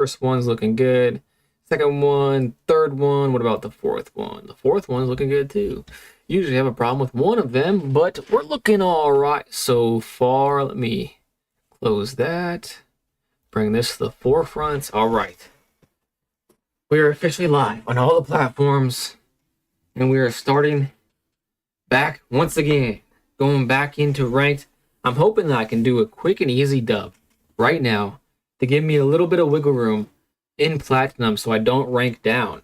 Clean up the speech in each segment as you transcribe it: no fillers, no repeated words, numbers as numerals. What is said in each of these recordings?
First one's looking good. Second one, third one. What about the fourth one? The fourth one's looking good too. Usually have a problem with one of them, but we're looking all right so far. Let me close that. Bring this to the forefront. All right. We are officially live on all the platforms, and we are starting back once again, going back into ranked. I'm hoping that I can do a quick and easy dub right now to give me a little bit of wiggle room in platinum so I don't rank down.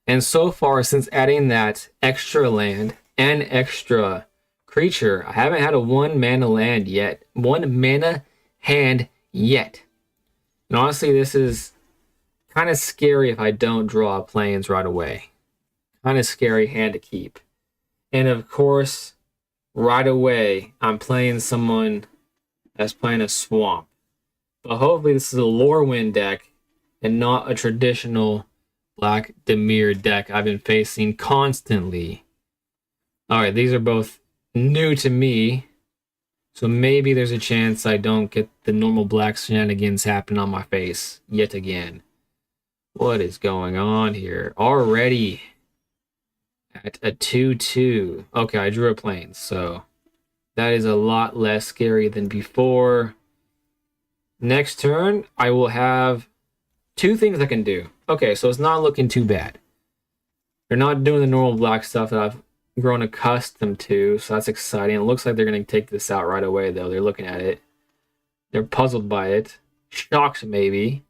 And so far, since adding that extra land and extra creature, I haven't had a 1 mana land yet. 1 mana hand yet. And honestly, this is kind of scary if I don't draw planes right away. Kind of scary hand to keep. And of course, right away, I'm playing someone that's playing a swamp. But hopefully this is a Lorwyn deck and not a traditional Black Dimir deck I've been facing constantly. Alright, these are both new to me. So maybe there's a chance I don't get the normal black shenanigans happening on my face yet again. What is going on here? Already at a 2-2. Okay, I drew a plane, so that is a lot less scary than before. Next turn, I will have 2 things I can do. Okay, so it's not looking too bad. They're not doing the normal black stuff that I've grown accustomed to, so that's exciting. It looks like they're going to take this out right away, though. They're looking at it. They're puzzled by it. Shocked, maybe.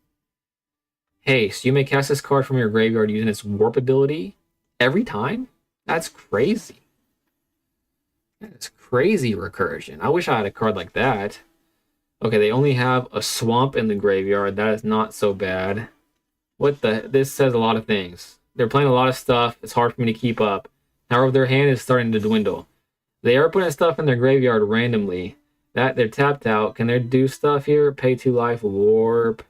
Hey, so you may cast this card from your graveyard using its warp ability every time? That's crazy. That is crazy recursion. I wish I had a card like that. Okay, they only have a swamp in the graveyard. That is not so bad. What the? This says a lot of things. They're playing a lot of stuff. It's hard for me to keep up. However, their hand is starting to dwindle. They are putting stuff in their graveyard randomly. That they're tapped out. Can they do stuff here? Pay 2 life, warp.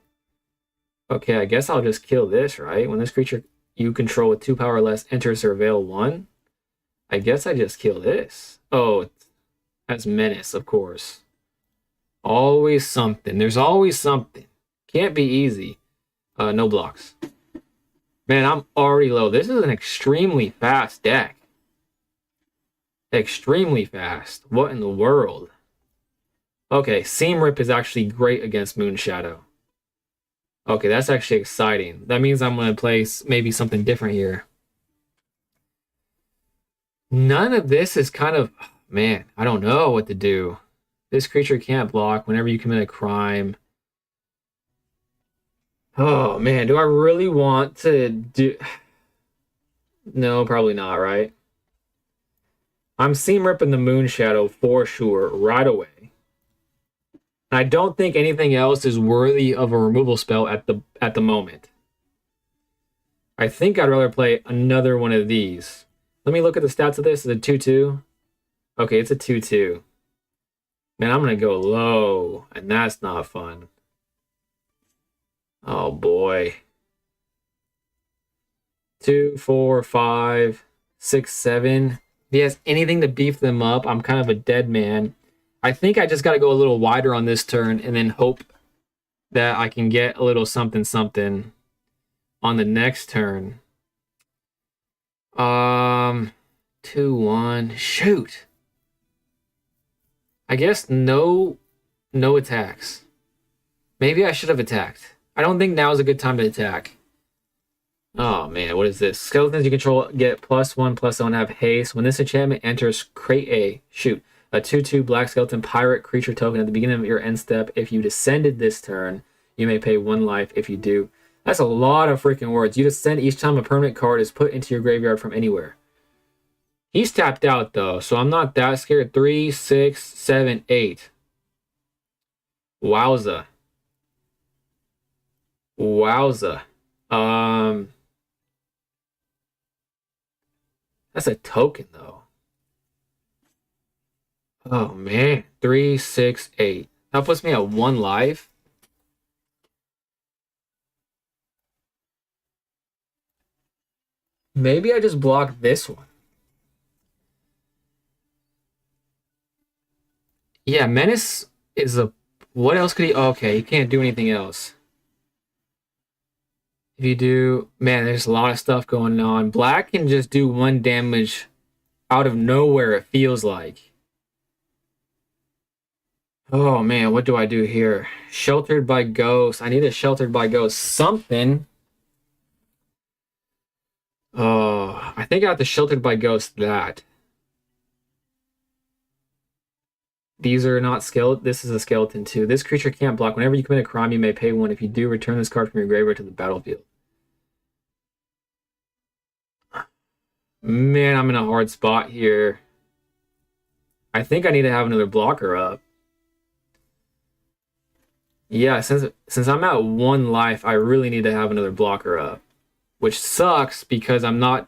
Okay, I guess I'll just kill this, right? When this creature you control with 2 power or less enters Surveil 1, I guess I just kill this. Oh, that's Menace, of course. Always something. There's always something. Can't be easy. No blocks. Man, I'm already low. This is an extremely fast deck. Extremely fast. What in the world? Okay, Seam Rip is actually great against Moonshadow. Okay, that's actually exciting. That means I'm going to play maybe something different here. None of this is kind of... Man, I don't know what to do. This creature can't block whenever you commit a crime. Oh, man, do I really want to do... No, probably not, right? I'm Seam Ripping the Moonshadow for sure, right away. I don't think anything else is worthy of a removal spell at the moment. I think I'd rather play another one of these. Let me look at the stats of this. Is it 2-2? Okay, it's a 2-2. Man, I'm going to go low, and that's not fun. Oh, boy. 2, 4, 5, 6, 7. If he has anything to beef them up, I'm kind of a dead man. I think I just got to go a little wider on this turn and then hope that I can get a little something something on the next turn. 2-1. Shoot. I guess no attacks. Maybe I should have attacked. I don't think now is a good time to attack. Oh man, what is this? Skeletons you control get +1/+1 have haste. When this enchantment enters, create a 2/2 black skeleton pirate creature token at the beginning of your end step. If you descended this turn, you may pay 1 life. If you do, that's a lot of freaking words. You descend each time a permanent card is put into your graveyard from anywhere. He's tapped out though, so I'm not that scared. 3, 6, 7, 8. Wowza. Wowza. That's a token though. Oh man. 3, 6, 8. That puts me at 1 life. Maybe I just block this one. Yeah, Menace is a... What else could he... Okay, he can't do anything else. If you do, man, there's a lot of stuff going on. Black can just do 1 damage out of nowhere, it feels like. Oh man, what do I do here? Sheltered by Ghost. I need a Sheltered by Ghost. Something. Oh, I think I have to Sheltered by Ghost that. These are not skeleton. This is a skeleton too. This creature can't block. Whenever you commit a crime, you may pay 1. If you do, return this card from your graveyard to the battlefield. Man, I'm in a hard spot here. I think I need to have another blocker up. Yeah, since I'm at 1 life, I really need to have another blocker up. Which sucks because I'm not...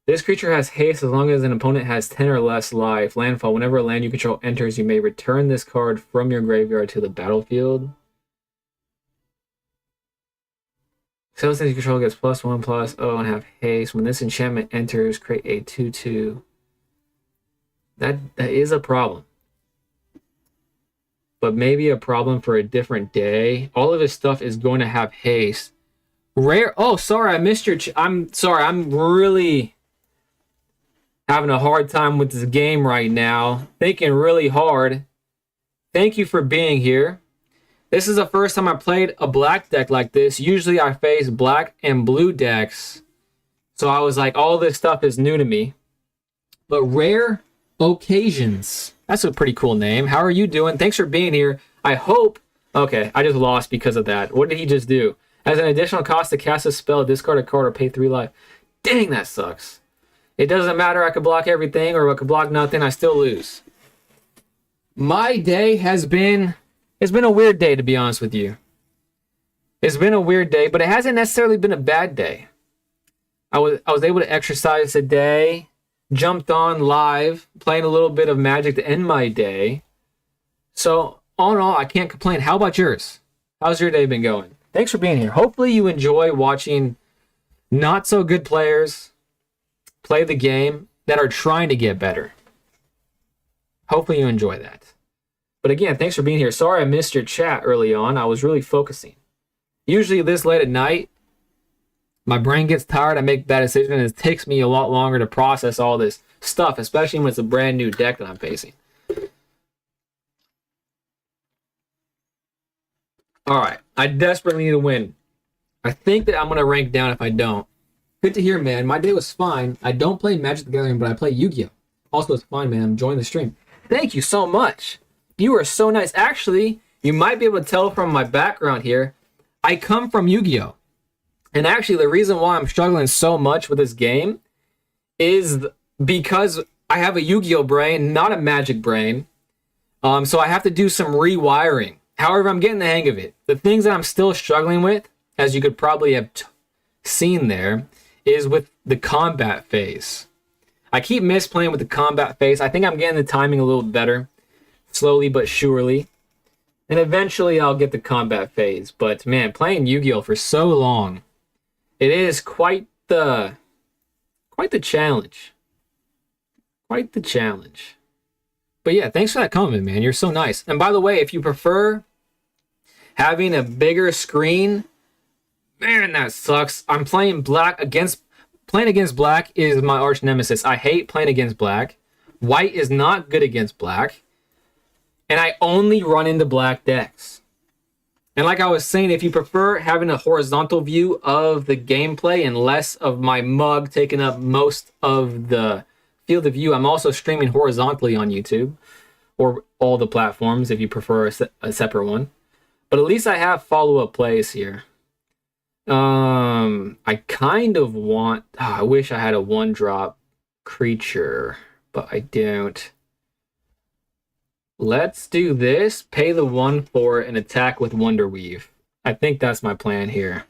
This creature has haste as long as an opponent has 10 or less life. Landfall. Whenever a land you control enters, you may return this card from your graveyard to the battlefield. So since you control gets +1/+0 and have haste. When this enchantment enters, create a 2/2. That is a problem. But maybe a problem for a different day. All of his stuff is going to have haste. Rare. Oh, sorry, I missed your... I'm sorry, I'm really having a hard time with this game right now. Thinking really hard. Thank you for being here. This is the first time I played a black deck like this. Usually I face black and blue decks. So I was like, all this stuff is new to me. But Rare Occasions. That's a pretty cool name. How are you doing? Thanks for being here. I hope... Okay, I just lost because of that. What did he just do? As an additional cost to cast a spell, discard a card or pay 3 life. Dang, that sucks. It doesn't matter. I could block everything or I could block nothing. I still lose. My day has been... It's been a weird day, to be honest with you. It's been a weird day, but it hasn't necessarily been a bad day. I was able to exercise today, jumped on live, playing a little bit of Magic to end my day. So, all in all, I can't complain. How about yours? How's your day been going? Thanks for being here. Hopefully you enjoy watching not so good players play the game that are trying to get better. Hopefully you enjoy that. But again, thanks for being here. Sorry I missed your chat early on. I was really focusing. Usually this late at night, my brain gets tired. I make bad decisions, and it takes me a lot longer to process all this stuff, especially when it's a brand new deck that I'm facing. All right. I desperately need to win. I think that I'm going to rank down if I don't. Good to hear, man. My day was fine. I don't play Magic the Gathering, but I play Yu-Gi-Oh! Also, it's fine, man. I'm enjoying the stream. Thank you so much. You are so nice. Actually, you might be able to tell from my background here, I come from Yu-Gi-Oh! And actually, the reason why I'm struggling so much with this game is because I have a Yu-Gi-Oh! Brain, not a Magic brain. So I have to do some rewiring. However, I'm getting the hang of it. The things that I'm still struggling with, as you could probably have seen there, is with the combat phase. I keep misplaying with the combat phase. I think I'm getting the timing a little better. Slowly but surely. And eventually I'll get the combat phase. But man, playing Yu-Gi-Oh! For so long, it is quite the challenge. Quite the challenge. But yeah, thanks for that comment, man. You're so nice. And by the way, if you prefer having a bigger screen, man, that sucks. I'm playing against black is my arch nemesis. I hate playing against black. White is not good against black. And I only run into black decks. And like I was saying, if you prefer having a horizontal view of the gameplay and less of my mug taking up most of the field of view, I'm also streaming horizontally on YouTube or all the platforms if you prefer a separate one. But at least I have follow-up plays here. I kind of want... I wish I had a 1-drop creature, but I don't. Let's do this. Pay the 1 for it and attack with Wonder Weave. I think that's my plan here.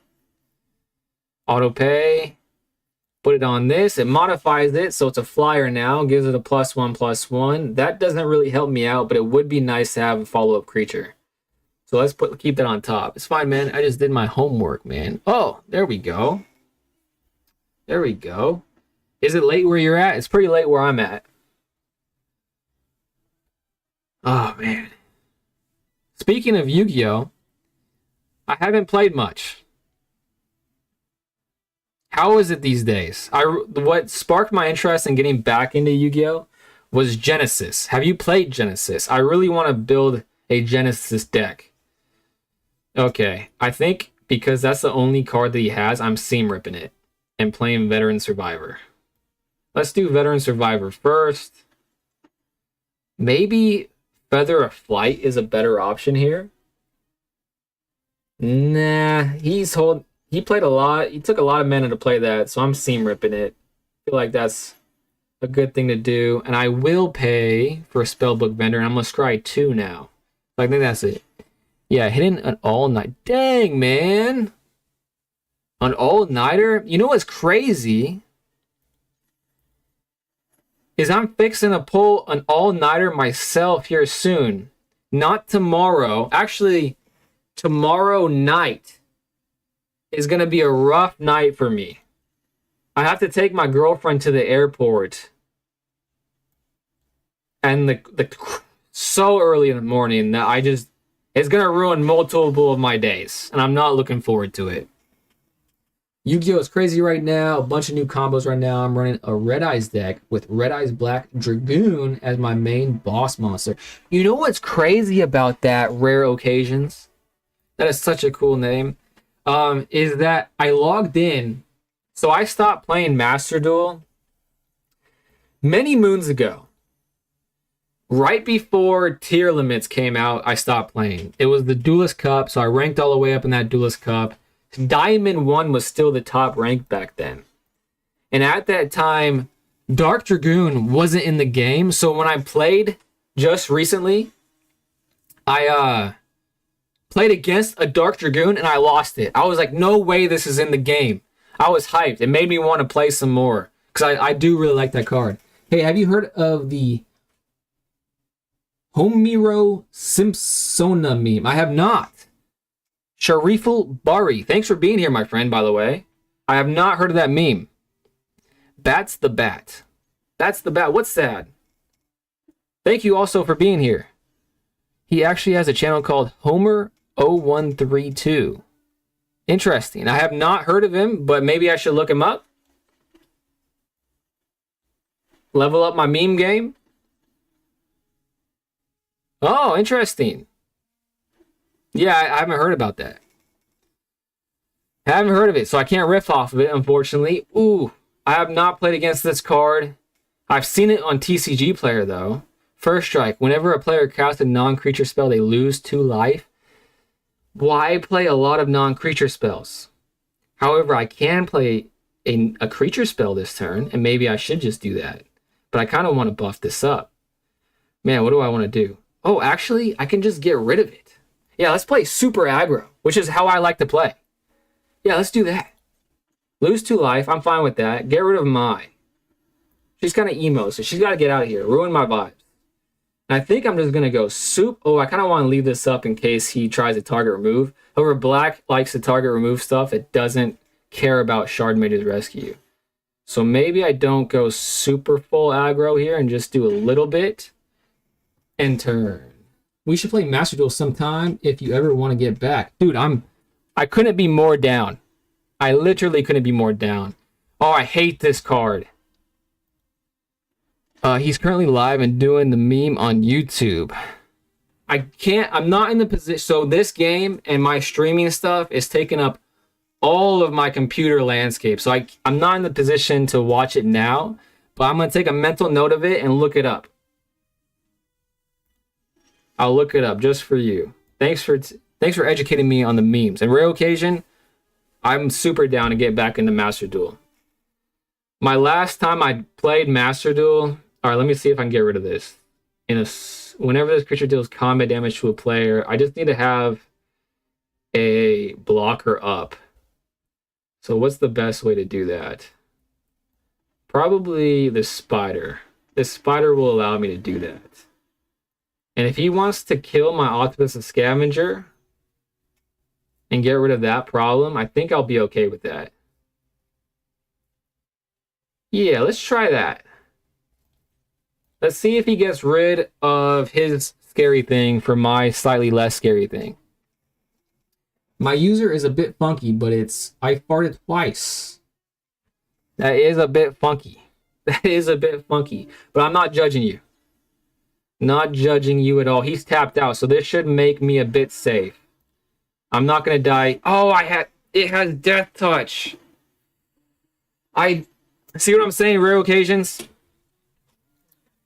Auto pay. Put it on this. It modifies it, so it's a flyer now. Gives it a +1/+1. That doesn't really help me out, but it would be nice to have a follow-up creature. So let's keep that on top. It's fine, man. I just did my homework, man. Oh, there we go. There we go. Is it late where you're at? It's pretty late where I'm at. Oh, man. Speaking of Yu-Gi-Oh! I haven't played much. How is it these days? What sparked my interest in getting back into Yu-Gi-Oh was Genesis. Have you played Genesis? I really want to build a Genesis deck. Okay, I think because that's the only card that he has, I'm seam ripping it and playing Veteran Survivor. Let's do Veteran Survivor first. Maybe Feather of Flight is a better option here. Nah, he played a lot. He took a lot of mana to play that, so I'm seam ripping it. I feel like that's a good thing to do. And I will pay for a Spellbook Vendor, and I'm gonna scry 2 now. I think that's it. Yeah, hitting an all-night. Dang, man. An all-nighter? You know what's crazy? Is I'm fixing to pull an all-nighter myself here soon. Not tomorrow. Actually, tomorrow night is going to be a rough night for me. I have to take my girlfriend to the airport. And the so early in the morning that it's going to ruin multiple of my days. And I'm not looking forward to it. Yu-Gi-Oh! Is crazy right now. A bunch of new combos right now. I'm running a Red Eyes deck with Red Eyes Black Dragoon as my main boss monster. You know what's crazy about that, Rare Occasions? That is such a cool name. Is that I logged in. So I stopped playing Master Duel many moons ago. Right before tier limits came out, I stopped playing. It was the Duelist Cup, so I ranked all the way up in that Duelist Cup. Diamond 1 was still the top rank back then. And at that time, Dark Dragoon wasn't in the game, so when I played just recently, I played against a Dark Dragoon and I lost it. I was like, no way this is in the game. I was hyped. It made me want to play some more because I do really like that card. Hey, have you heard of the Homiro Simpsona meme? I have not. Shariful Bari, thanks for being here, my friend, by the way. I have not heard of that meme. Bat's the Bat. That's the Bat. What's that? Thank you also for being here. He actually has a channel called Homer0132. Interesting. I have not heard of him, but maybe I should look him up. Level up my meme game. Oh, interesting. Yeah, I haven't heard about that. I haven't heard of it, so I can't riff off of it, unfortunately. Ooh, I have not played against this card. I've seen it on TCG Player, though. First strike. Whenever a player casts a non-creature spell, they lose 2 life. Why play a lot of non-creature spells? However, I can play a creature spell this turn, and maybe I should just do that. But I kind of want to buff this up. Man, what do I want to do? Oh, actually, I can just get rid of it. Yeah, let's play super aggro, which is how I like to play. Yeah, let's do that. Lose 2 life. I'm fine with that. Get rid of Mai. She's kind of emo, so she's got to get out of here. Ruin my vibes. And I think I'm just going to go soup. Oh, I kind of want to leave this up in case he tries to target remove. However, Black likes to target remove stuff. It doesn't care about Shard Mage's Rescue. So maybe I don't go super full aggro here and just do a little bit. And turn. We should play Master Duel sometime if you ever want to get back. Dude, I couldn't be more down. I literally couldn't be more down. Oh, I hate this card. He's currently live and doing the meme on YouTube. I'm not in the position. So this game and my streaming stuff is taking up all of my computer landscape. So I'm not in the position to watch it now, but I'm going to take a mental note of it and look it up. I'll look it up just for you. Thanks for educating me on the memes. And Rare Occasion, I'm super down to get back into Master Duel. My last time I played Master Duel, all right, let me see if I can get rid of this. Whenever this creature deals combat damage to a player, I just need to have a blocker up. So what's the best way to do that? Probably the spider. This spider will allow me to do that. And if he wants to kill my Octopus and Scavenger and get rid of that problem, I think I'll be okay with that. Yeah, let's try that. Let's see if he gets rid of his scary thing for my slightly less scary thing. My user is a bit funky, but I farted twice. That is a bit funky. That is a bit funky. But I'm not judging you. Not judging you at all. He's tapped out, so this should make me a bit safe. I'm not gonna die. Oh, it has death touch. I see what I'm saying, rare occasions.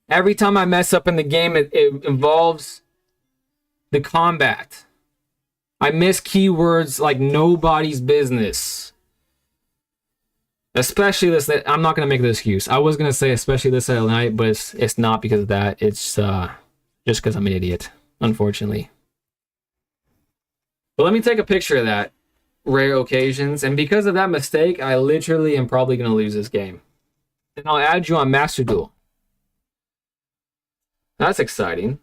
Every time I mess up in the game, it involves the combat. I miss keywords like nobody's business. Especially this, I'm not going to make the excuse. I was going to say especially this at night, but it's not because of that. It's just because I'm an idiot, unfortunately. But let me take a picture of that. Rare occasions. And because of that mistake, I literally am probably going to lose this game. And I'll add you on Master Duel. That's exciting.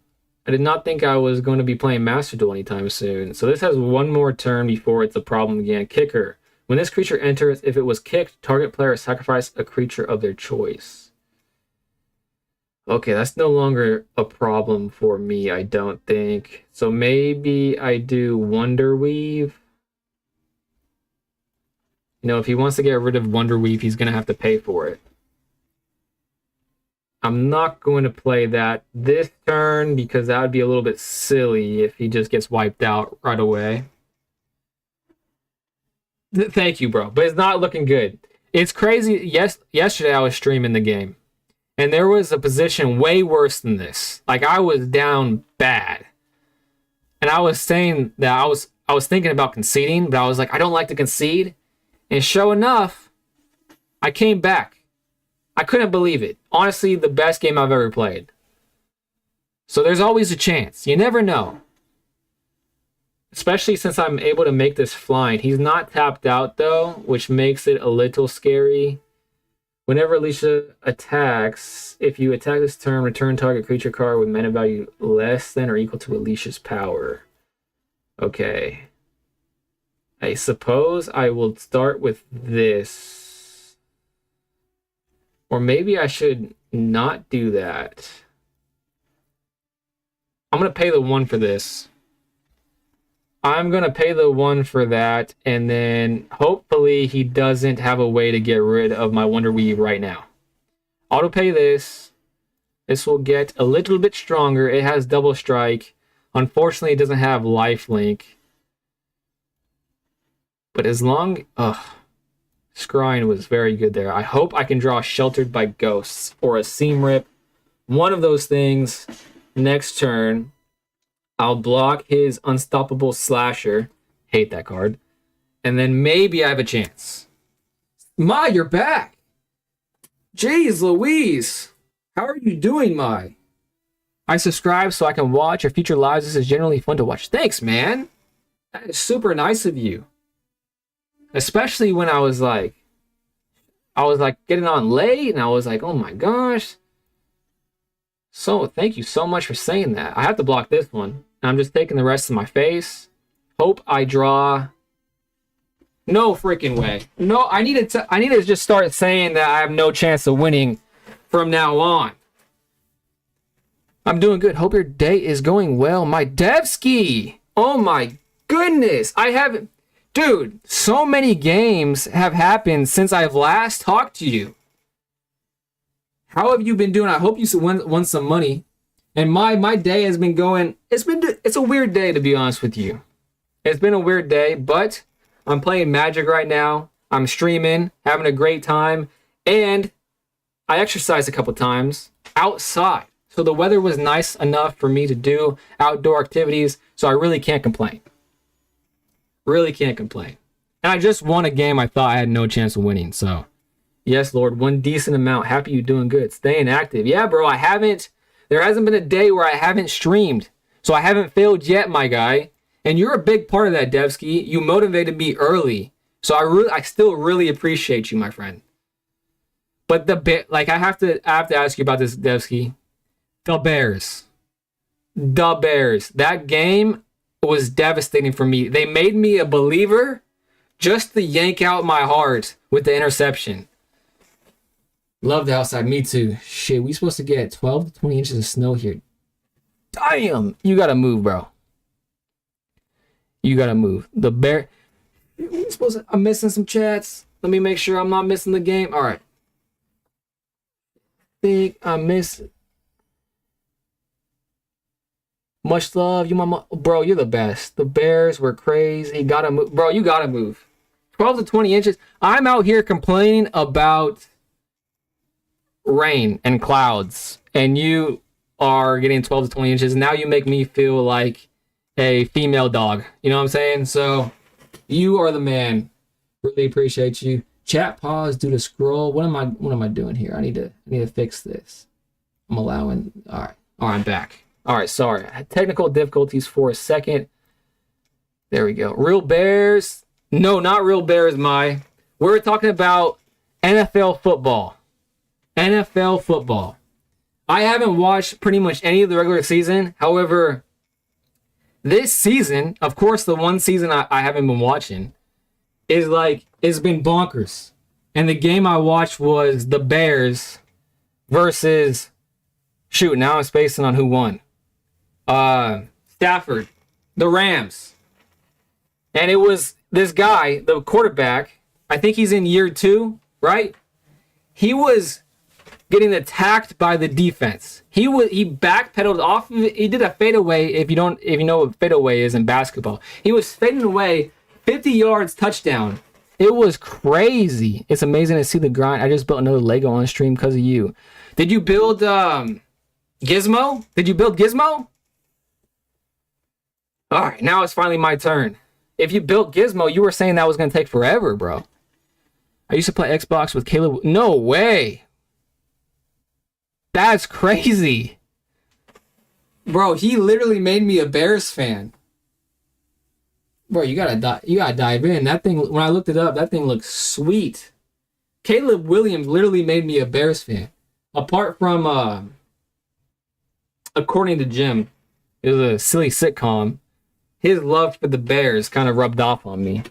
I did not think I was going to be playing Master Duel anytime soon. So this has one more turn before it's a problem again. Kicker. When this creature enters, if it was kicked, target player sacrifice a creature of their choice. Okay, that's no longer a problem for me, I don't think. So maybe I do Wonder Weave. You know, if he wants to get rid of Wonder Weave, he's going to have to pay for it. I'm not going to play that this turn because that would be a little bit silly if he just gets wiped out right away. Thank you, bro. But it's not looking good. It's crazy. Yesterday I was streaming the game, and there was a position way worse than this. Like, I was down bad. And I was saying that I was thinking about conceding, but I was like, I don't like to concede. And sure enough, I came back. I couldn't believe it. Honestly, the best game I've ever played. So there's always a chance. You never know. Especially since I'm able to make this flying. He's not tapped out, though, which makes it a little scary. Whenever Alicia attacks, if you attack this turn, return target creature card with mana value less than or equal to Alicia's power. Okay. I suppose I will start with this. Or maybe I should not do that. I'm going to pay the 1 for this. I'm going to pay the 1 for that, and then hopefully he doesn't have a way to get rid of my Wonder Weave right now. Auto pay this. This will get a little bit stronger. It has double strike. Unfortunately, it doesn't have lifelink. But as long... Scrying was very good there. I hope I can draw Sheltered by Ghosts or a Seam Rip. One of those things next turn. I'll block his Unstoppable Slasher. Hate that card. And then maybe I have a chance. Mai, you're back. Jeez Louise. How are you doing, Mai? I subscribe so I can watch your future lives. This is generally fun to watch. Thanks, man. That is super nice of you. Especially when I was like getting on late and I was like, oh my gosh. So thank you so much for saying that. I have to block this one. I'm just taking the rest of my face. Hope I draw. No freaking way. No, I need to just start saying that I have no chance of winning from now on. I'm doing good. Hope your day is going well. My Devski. Oh my goodness. I haven't. Dude, so many games have happened since I've last talked to you. How have you been doing? I hope you won some money. And my day has been going... It's a weird day, to be honest with you. It's been a weird day, but I'm playing Magic right now. I'm streaming, having a great time. And I exercised a couple times outside. So the weather was nice enough for me to do outdoor activities. So I really can't complain. Really can't complain. And I just won a game I thought I had no chance of winning. So, yes, Lord, one decent amount. Happy you doing good. Staying active. Yeah, bro, there hasn't been a day where I haven't streamed. So I haven't failed yet, my guy. And you're a big part of that, Devski. You motivated me early. So I still really appreciate you, my friend. But I have to ask you about this, Devski. The Bears. That game was devastating for me. They made me a believer just to yank out my heart with the interception. Love the outside. Me too. Shit, we supposed to get 12 to 20 inches of snow here. Damn! You gotta move, bro. You gotta move. The bear... I'm missing some chats. Let me make sure I'm not missing the game. All right. think I miss. Much love, you bro. You're the best. The Bears were crazy. Gotta move, bro. You gotta move. 12 to 20 inches. I'm out here complaining about rain and clouds, and you are getting 12 to 20 inches. Now you make me feel like a female dog. You know what I'm saying? So you are the man. Really appreciate you. Chat pause due to scroll. What am I doing here? I need to fix this. I'm allowing. All right, I'm back. All right, sorry. I had technical difficulties for a second. There we go. Real Bears. No, not Real Bears, We're talking about NFL football. NFL football. I haven't watched pretty much any of the regular season. However, this season, of course, the one season I haven't been watching, it's been bonkers. And the game I watched was the Bears versus, now I'm spacing on who won. Stafford, the Rams. And it was this guy, the quarterback, I think he's in year 2, right? He was getting attacked by the defense. He backpedaled off of it. He did a fadeaway, if you know what fadeaway is in basketball. He was fading away, 50 yards, touchdown. It was crazy. It's amazing to see the grind. I just built another Lego on stream because of you. Did you build Gizmo? Did you build Gizmo? All right, now it's finally my turn. If you built Gizmo, you were saying that was going to take forever, bro. I used to play Xbox with Caleb. No way. That's crazy. Bro, he literally made me a Bears fan. Bro, you gotta dive in. That thing, when I looked it up, that thing looks sweet. Caleb Williams literally made me a Bears fan. Apart from, according to Jim, it was a silly sitcom. His love for the Bears kind of rubbed off on me.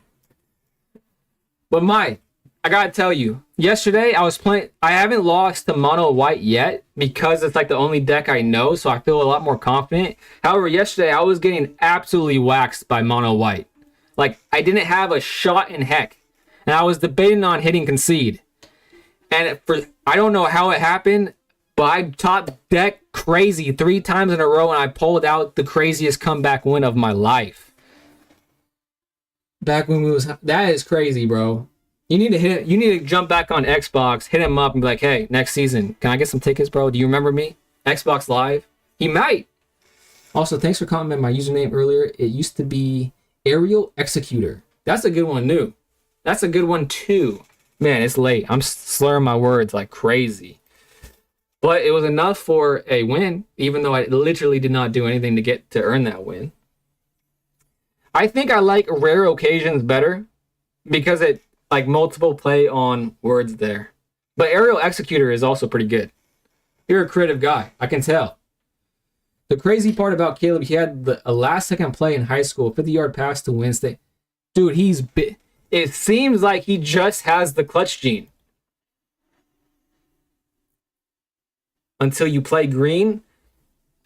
But I gotta tell you, yesterday I was playing. I haven't lost to mono white yet because it's like the only deck I know, so I feel a lot more confident. However, yesterday I was getting absolutely waxed by mono white. Like, I didn't have a shot in heck, and I was debating on hitting concede. And I don't know how it happened, but I top deck crazy 3 times in a row, and I pulled out the craziest comeback win of my life. Back when that is crazy, bro. You need to hit it. You need to jump back on Xbox, hit him up, and be like, "Hey, next season, can I get some tickets, bro? Do you remember me? Xbox Live." He might. Also, thanks for commenting my username earlier. It used to be Aerial Executor. That's a good one, too. That's a good one, too. Man, it's late. I'm slurring my words like crazy. But it was enough for a win, even though I literally did not do anything to earn that win. I think I like Rare Occasions better because it like multiple play on words there. But Aerial Executor is also pretty good. You're a creative guy. I can tell. The crazy part about Caleb, he had a last second play in high school, 50-yard pass to Wednesday. Dude, it seems like he just has the clutch gene. Until you play green?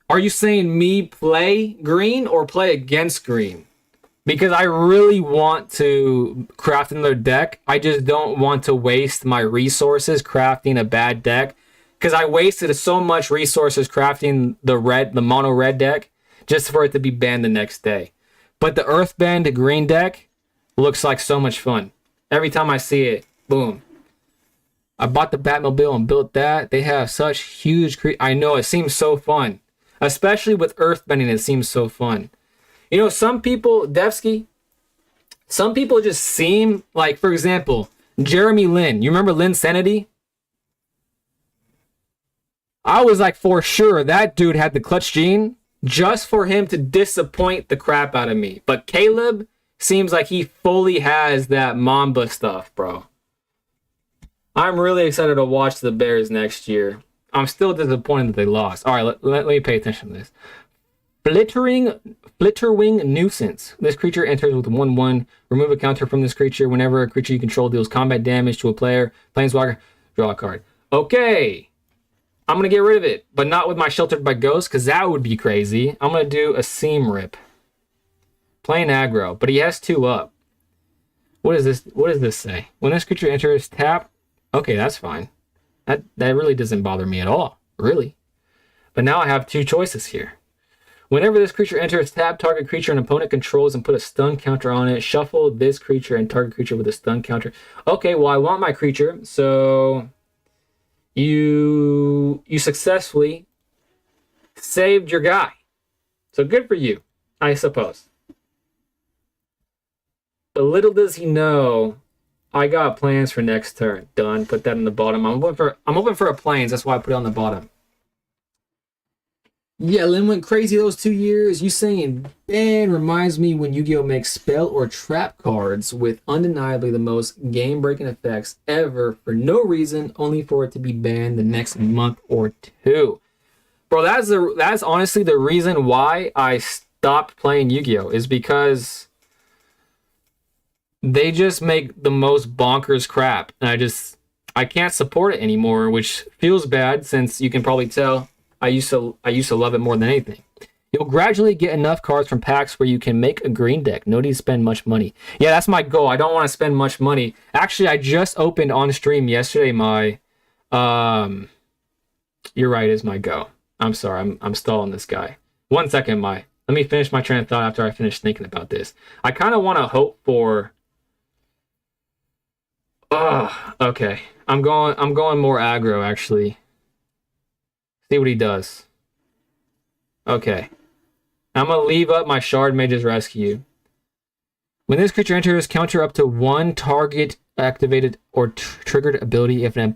Are you saying me play green or play against green? Because I really want to craft another deck. I just don't want to waste my resources crafting a bad deck. Because I wasted so much resources crafting the mono red deck just for it to be banned the next day. But the Earthbend green deck looks like so much fun. Every time I see it, boom. I bought the Batmobile and built that. They have such huge... I know, it seems so fun. Especially with Earthbending, it seems so fun. You know, some people, Devsky, some people just seem like, for example, Jeremy Lin. You remember Lin Sanity? I was like, for sure, that dude had the clutch gene just for him to disappoint the crap out of me. But Caleb seems like he fully has that Mamba stuff, bro. I'm really excited to watch the Bears next year. I'm still disappointed that they lost. All right, let me pay attention to this. Flitterwing Nuisance. This creature enters with 1/1. Remove a counter from this creature. Whenever a creature you control deals combat damage to a player, Planeswalker, draw a card. Okay. I'm going to get rid of it, but not with my Sheltered by Ghost, because that would be crazy. I'm going to do a Seam Rip. Plain aggro, but he has 2 up. What is this? What does this say? When this creature enters, tap. Okay, that's fine. That really doesn't bother me at all, really. But now I have two choices here. Whenever this creature enters, tap target creature an opponent controls and put a stun counter on it. Shuffle this creature and target creature with a stun counter. Okay, well, I want my creature, so you successfully saved your guy. So good for you, I suppose. But little does he know, I got plans for next turn. Done. Put that in the bottom. I'm open for a planes. That's why I put it on the bottom. Yeah, Lynn went crazy those 2 years. You saying ban reminds me when Yu-Gi-Oh! Makes spell or trap cards with undeniably the most game-breaking effects ever for no reason, only for it to be banned the next month or two. Bro, that's honestly the reason why I stopped playing Yu-Gi-Oh! Is because they just make the most bonkers crap. And I can't support it anymore, which feels bad since you can probably tell I used to love it more than anything. You'll gradually get enough cards from packs where you can make a green deck. No need to spend much money. Yeah, that's my goal. I don't want to spend much money. Actually, I just opened on stream yesterday my you're right, is my go. I'm sorry, I'm stalling this guy. 1 second, let me finish my train of thought after I finish thinking about this. I kind of want to hope for okay. I'm going more aggro actually. See what he does. Okay. I'm going to leave up my Shard Mage's Rescue. When this creature enters, counter up to one target activated or triggered ability if an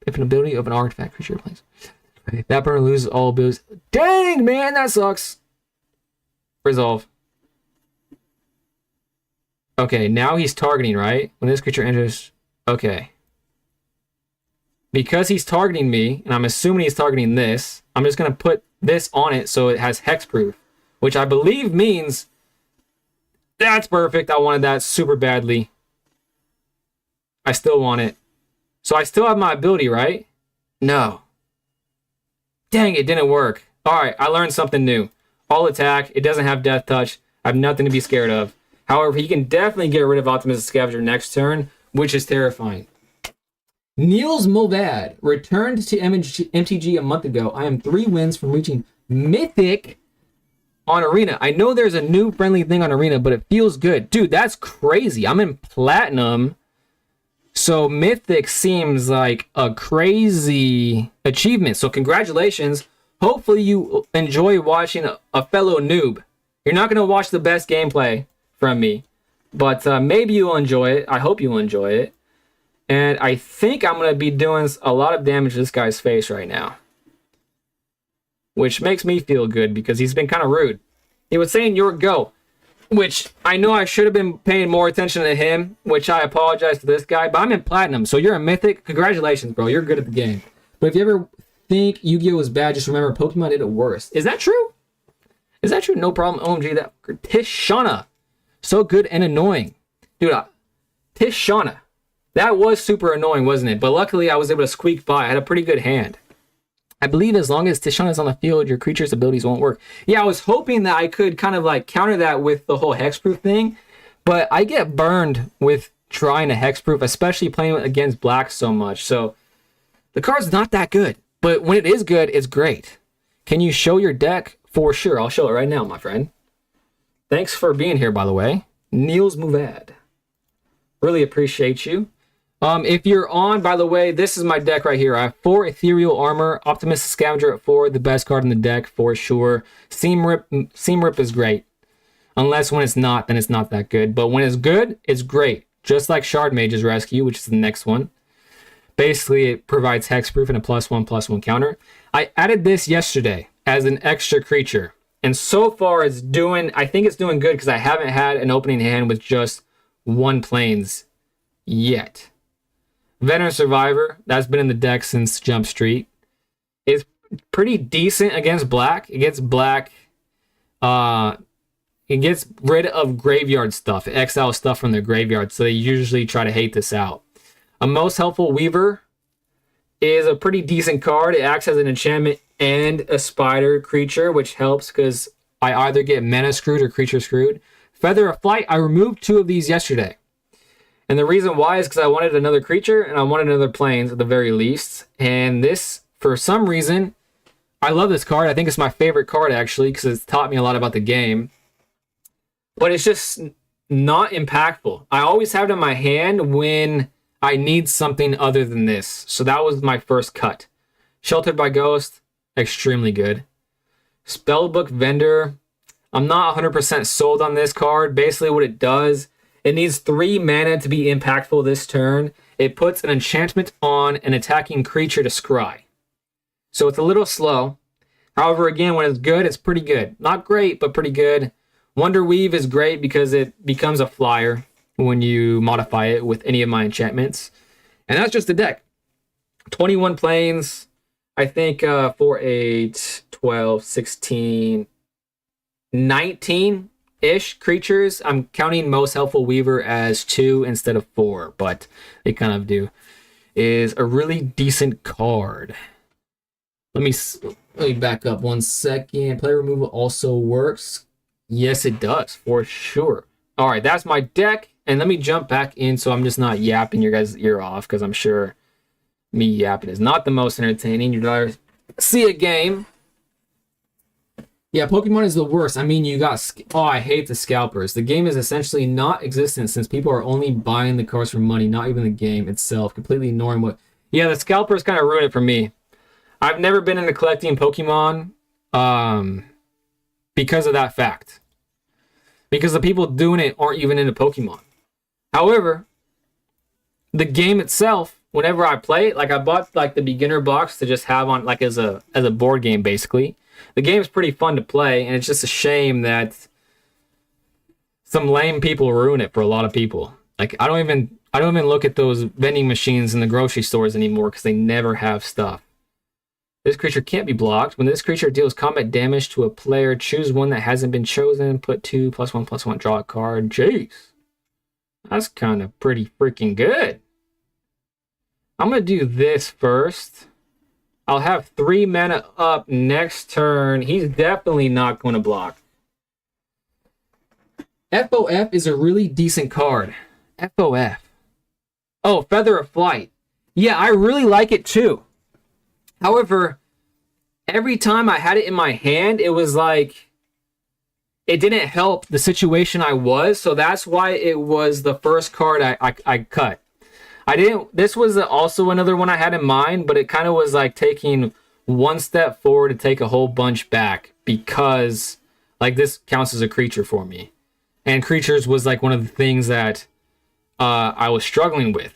ability of an artifact creature plays. That burner loses all abilities. Dang, man, that sucks. Resolve. Okay, now he's targeting, right? When this creature enters... Okay. Because he's targeting me, and I'm assuming he's targeting this, I'm just going to put this on it so it has hexproof, which I believe means that's perfect. I wanted that super badly. I still want it. So I still have my ability, right? No. Dang, it didn't work. All right, I learned something new. All attack. It doesn't have death touch. I have nothing to be scared of. However, he can definitely get rid of Optimistic Scavenger next turn, which is terrifying. Niels Movad returned to MTG a month ago. I am 3 wins from reaching Mythic on Arena. I know there's a new friendly thing on Arena, but it feels good. Dude, that's crazy. I'm in Platinum. So Mythic seems like a crazy achievement. So congratulations. Hopefully you enjoy watching a fellow noob. You're not going to watch the best gameplay from me, but maybe you'll enjoy it. I hope you'll enjoy it. And I think I'm going to be doing a lot of damage to this guy's face right now. Which makes me feel good because he's been kind of rude. He was saying your go. Which I know I should have been paying more attention to him. Which I apologize to this guy. But I'm in Platinum. So you're a Mythic. Congratulations, bro. You're good at the game. But if you ever think Yu-Gi-Oh! Was bad, just remember Pokemon did it worse. Is that true? Is that true? No problem. OMG. That Tishana. So good and annoying. Dude, Tishana. That was super annoying, wasn't it? But luckily, I was able to squeak by. I had a pretty good hand. I believe as long as Tishana is on the field, your creature's abilities won't work. Yeah, I was hoping that I could kind of like counter that with the whole hexproof thing. But I get burned with trying to hexproof, especially playing against black so much. So the card's not that good. But when it is good, it's great. Can you show your deck? For sure. I'll show it right now, my friend. Thanks for being here, by the way. Niels Movad. Really appreciate you. If you're on, by the way, this is my deck right here. I have 4 Ethereal Armor, Optimistic Scavenger at 4, the best card in the deck for sure. Seam Rip is great. Unless when it's not, then it's not that good. But when it's good, it's great. Just like Shard Mage's Rescue, which is the next one. Basically, it provides hexproof and a +1/+1 counter. I added this yesterday as an extra creature. And so far, I think it's doing good because I haven't had an opening hand with just 1 planes yet. Veteran Survivor, that's been in the deck since Jump Street. It's pretty decent against black. It gets black. It gets rid of graveyard stuff. It exiles stuff from their graveyard, so they usually try to hate this out. A Most Helpful Weaver is a pretty decent card. It acts as an enchantment and a spider creature, which helps because I either get mana screwed or creature screwed. Feather of Flight, I removed 2 of these yesterday. And the reason why is because I wanted another creature and I wanted another planes at the very least. And this, for some reason, I love this card. I think it's my favorite card actually because it's taught me a lot about the game. But it's just not impactful. I always have it in my hand when I need something other than this. So that was my first cut. Sheltered by Ghost, extremely good. Spellbook Vendor, I'm not 100% sold on this card. Basically what it does, it needs 3 mana to be impactful this turn. It puts an enchantment on an attacking creature to scry. So it's a little slow. However, again, when it's good, it's pretty good. Not great, but pretty good. Wonder Weave is great because it becomes a flyer when you modify it with any of my enchantments. And that's just the deck. 21 planes, I think 4, 8, 12, 16, 19-ish creatures. I'm counting Most Helpful Weaver as 2 instead of 4, but they kind of do. Is a really decent card. Let me back up 1 second. Player removal also works. Yes, it does, for sure. All right, that's my deck. And let me jump back in so I'm just not yapping your guys' ear off, because I'm sure me yapping is not the most entertaining. You'd rather see a game. Yeah, Pokemon is the worst. I mean, you got... Oh, I hate the scalpers. The game is essentially not existent since people are only buying the cards for money, not even the game itself. Completely ignoring what... Yeah, the scalpers kind of ruined it for me. I've never been into collecting Pokemon because of that fact. Because the people doing it aren't even into Pokemon. However, the game itself, whenever I play it, like I bought like the beginner box to just have on like as a board game basically. The game is pretty fun to play, and it's just a shame that some lame people ruin it for a lot of people. Like I don't even look at those vending machines in the grocery stores anymore because they never have stuff. This creature can't be blocked. When this creature deals combat damage to a player, choose one that hasn't been chosen. Put 2 +1/+1. Draw a card. Jeez. That's kind of pretty freaking good. I'm going to do this first. I'll have 3 mana up next turn. He's definitely not going to block. FOF is a really decent card. FOF. Oh, Feather of Flight. Yeah, I really like it too. However, every time I had it in my hand, it was like it didn't help the situation I was, so that's why it was the first card I cut. I didn't. This was also another one I had in mind, but it kind of was like taking one step forward to take a whole bunch back because like this counts as a creature for me, and creatures was like one of the things that I was struggling with.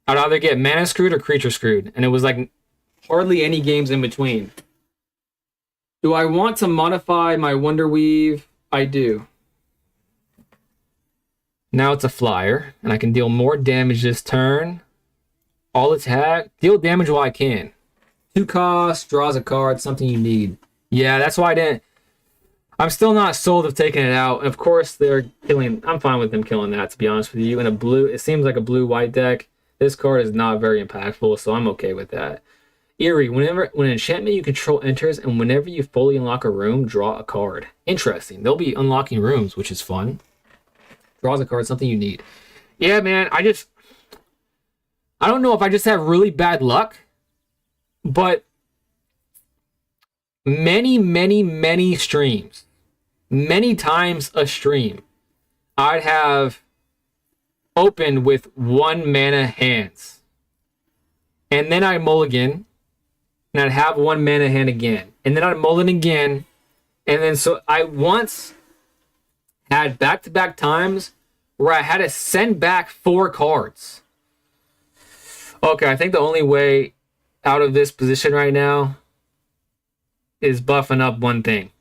I'd either get mana screwed or creature screwed, and it was like hardly any games in between. Do I want to modify my Wonder Weave? I do. Now it's a flyer, and I can deal more damage this turn. All attack. Deal damage while I can. 2 costs, draws a card, something you need. Yeah, that's why I didn't... I'm still not sold of taking it out. Of course, they're killing... I'm fine with them killing that, to be honest with you. In a blue... It seems like a blue-white deck. This card is not very impactful, so I'm okay with that. Eerie, when an enchantment you control enters, and whenever you fully unlock a room, draw a card. Interesting. They'll be unlocking rooms, which is fun. Draws a card, something you need. Yeah, man, I don't know if I just have really bad luck, but many streams, many times a stream, I'd have opened with 1 mana hands. And then I'd mulligan, and I'd have 1 mana hand again. And then I'd mulligan again. And then so I once had back-to-back times where I had to send back 4 cards. Okay, I think the only way out of this position right now is buffing up one thing.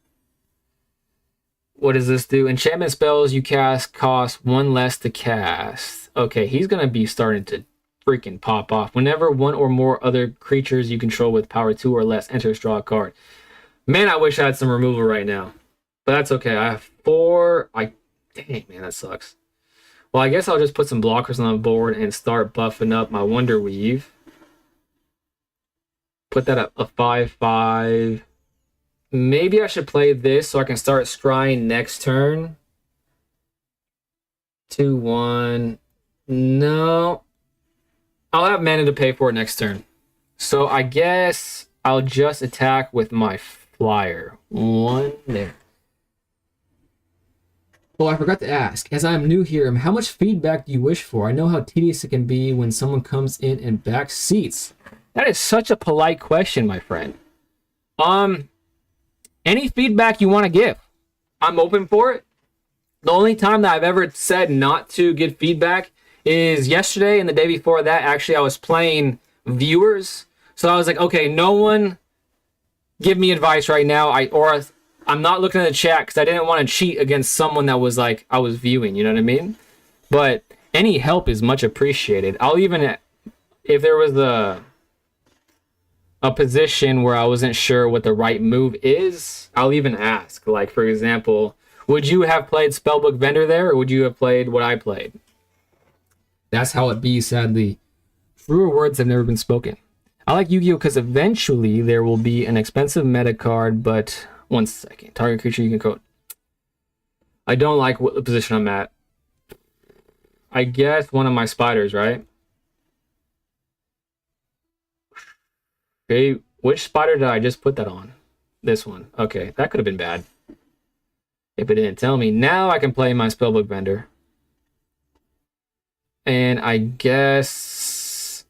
What does this do? Enchantment spells you cast cost 1 less to cast. Okay, he's going to be starting to freaking pop off. Whenever 1 or more other creatures you control with power 2 or less enters, draw a card. Man, I wish I had some removal right now. But that's okay. I have 4. Dang, man, that sucks. Well, I guess I'll just put some blockers on the board and start buffing up my Wonder Weave. Put that at a 5/5. Maybe I should play this so I can start scrying next turn. 2/1. No. I'll have mana to pay for it next turn. So I guess I'll just attack with my flyer. One there. Oh, I forgot to ask. As I'm new here, how much feedback do you wish for? I know how tedious it can be when someone comes in and back seats. That is such a polite question, my friend. Any feedback you want to give, I'm open for it. The only time that I've ever said not to give feedback is yesterday and the day before that. Actually, I was playing viewers. So I was like, okay, no one give me advice right now. I'm not looking at the chat because I didn't want to cheat against someone that was like, I was viewing, you know what I mean? But any help is much appreciated. I'll even, if there was a position where I wasn't sure what the right move is, I'll even ask. Like, for example, would you have played Spellbook Vendor there, or would you have played what I played? That's how it be, sadly. Truer words have never been spoken. I like Yu-Gi-Oh! Because eventually there will be an expensive meta card, but 1 second. Target creature you can code. I don't like what the position I'm at. I guess one of my spiders, right? Okay, which spider did I just put that on? This one. Okay, that could have been bad. If it didn't tell me. Now I can play my Spellbook Vendor. And I guess...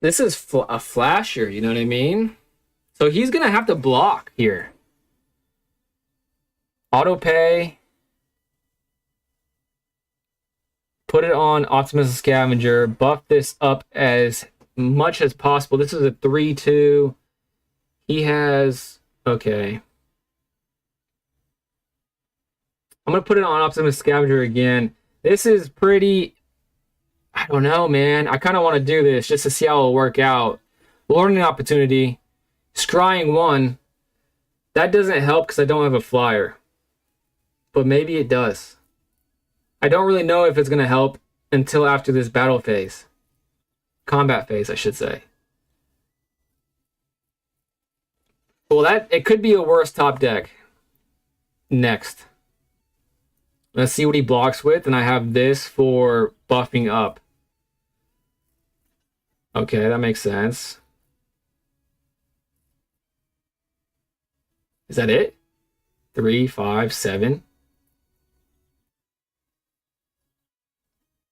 this is a flasher, you know what I mean? So he's going to have to block here. Auto pay. Put it on Optimus Scavenger. Buff this up as much as possible. This is a 3-2. He has... okay. I'm going to put it on Optimus Scavenger again. This is pretty... I don't know, man. I kind of want to do this just to see how it'll work out. Learning opportunity. Scrying 1. That doesn't help because I don't have a flyer. But maybe it does. I don't really know if it's going to help until after this battle phase. Combat phase, I should say. Well, it could be a worse top deck. Next. Let's see what he blocks with, and I have this for buffing up. Okay, that makes sense. Is that it? 3, 5, 7.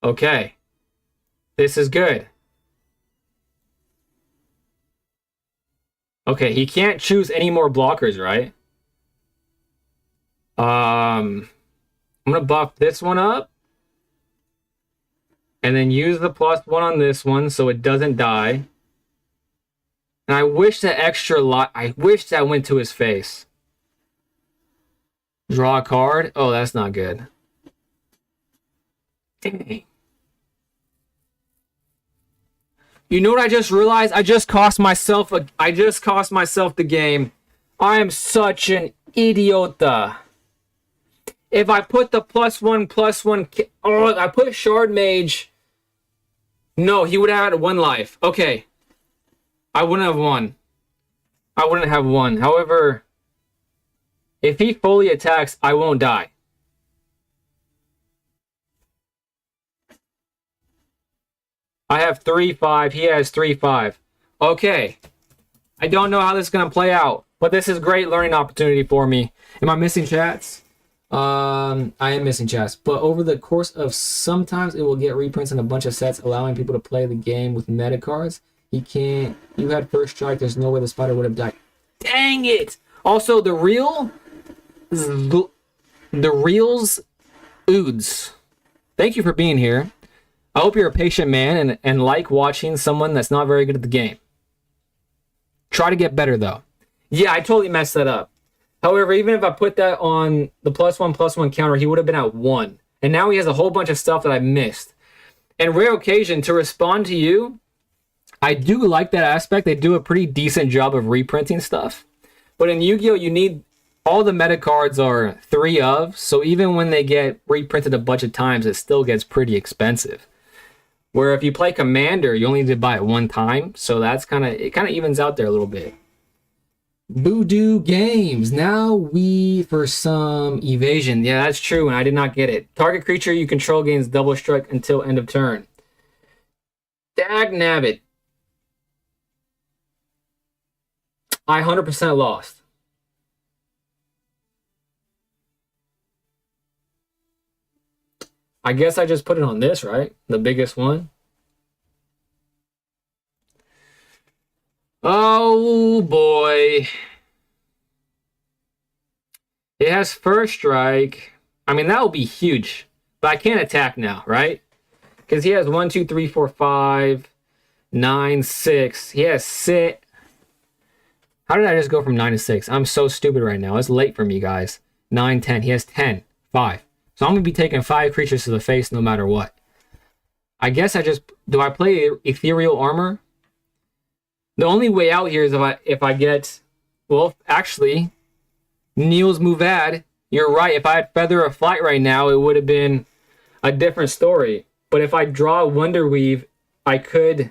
Okay. This is good. Okay, he can't choose any more blockers, right? I'm going to buff this one up. And then use the +1 on this one so it doesn't die. And I wish that extra lot... I wish that went to his face. Draw a card? Oh, that's not good. Dang. You know what I just realized? I just cost myself the game. I am such an idiota. If I put the +1/+1... oh, I put Shard Mage... no, he would have had 1 life. Okay. I wouldn't have won. I wouldn't have won. However, if he fully attacks, I won't die. I have 3-5. He has 3-5. Okay. I don't know how this is going to play out, but this is great learning opportunity for me. Am I missing chats? I am missing chats, but over the course of sometimes it will get reprints in a bunch of sets, allowing people to play the game with meta cards. You had first strike. There's no way the spider would have died. Dang it! Also, the reels Oods. Thank you for being here. I hope you're a patient man and like watching someone that's not very good at the game. Try to get better, though. Yeah, I totally messed that up. However, even if I put that on the +1/+1 counter, he would have been at 1. And now he has a whole bunch of stuff that I missed. And rare occasion, to respond to you, I do like that aspect. They do a pretty decent job of reprinting stuff. But in Yu-Gi-Oh, you need... all the meta cards are 3 of, so even when they get reprinted a bunch of times, it still gets pretty expensive. Where if you play Commander, you only need to buy it 1 time, so that's it kind of evens out there a little bit. Voodoo Games. Now we for some evasion. Yeah, that's true, and I did not get it. Target creature you control gains double strike until end of turn. Dag nabbit. I 100% lost. I guess I just put it on this, right? The biggest one. Oh boy. It has first strike. I mean, that will be huge. But I can't attack now, right? Because he has 1, 2, 3, 4, 5, 9, 6. He has 6. How did I just go from 9 to 6? I'm so stupid right now. It's late for me, guys. 9, 10. He has 10. 5. So I'm going to be taking 5 creatures to the face no matter what. I guess I just... Do I play Ethereal Armor? The only way out here is if I get... Well, actually, Niels Muvad, you're right. If I had Feather of Flight right now, it would have been a different story. But if I draw Wonder Weave, I could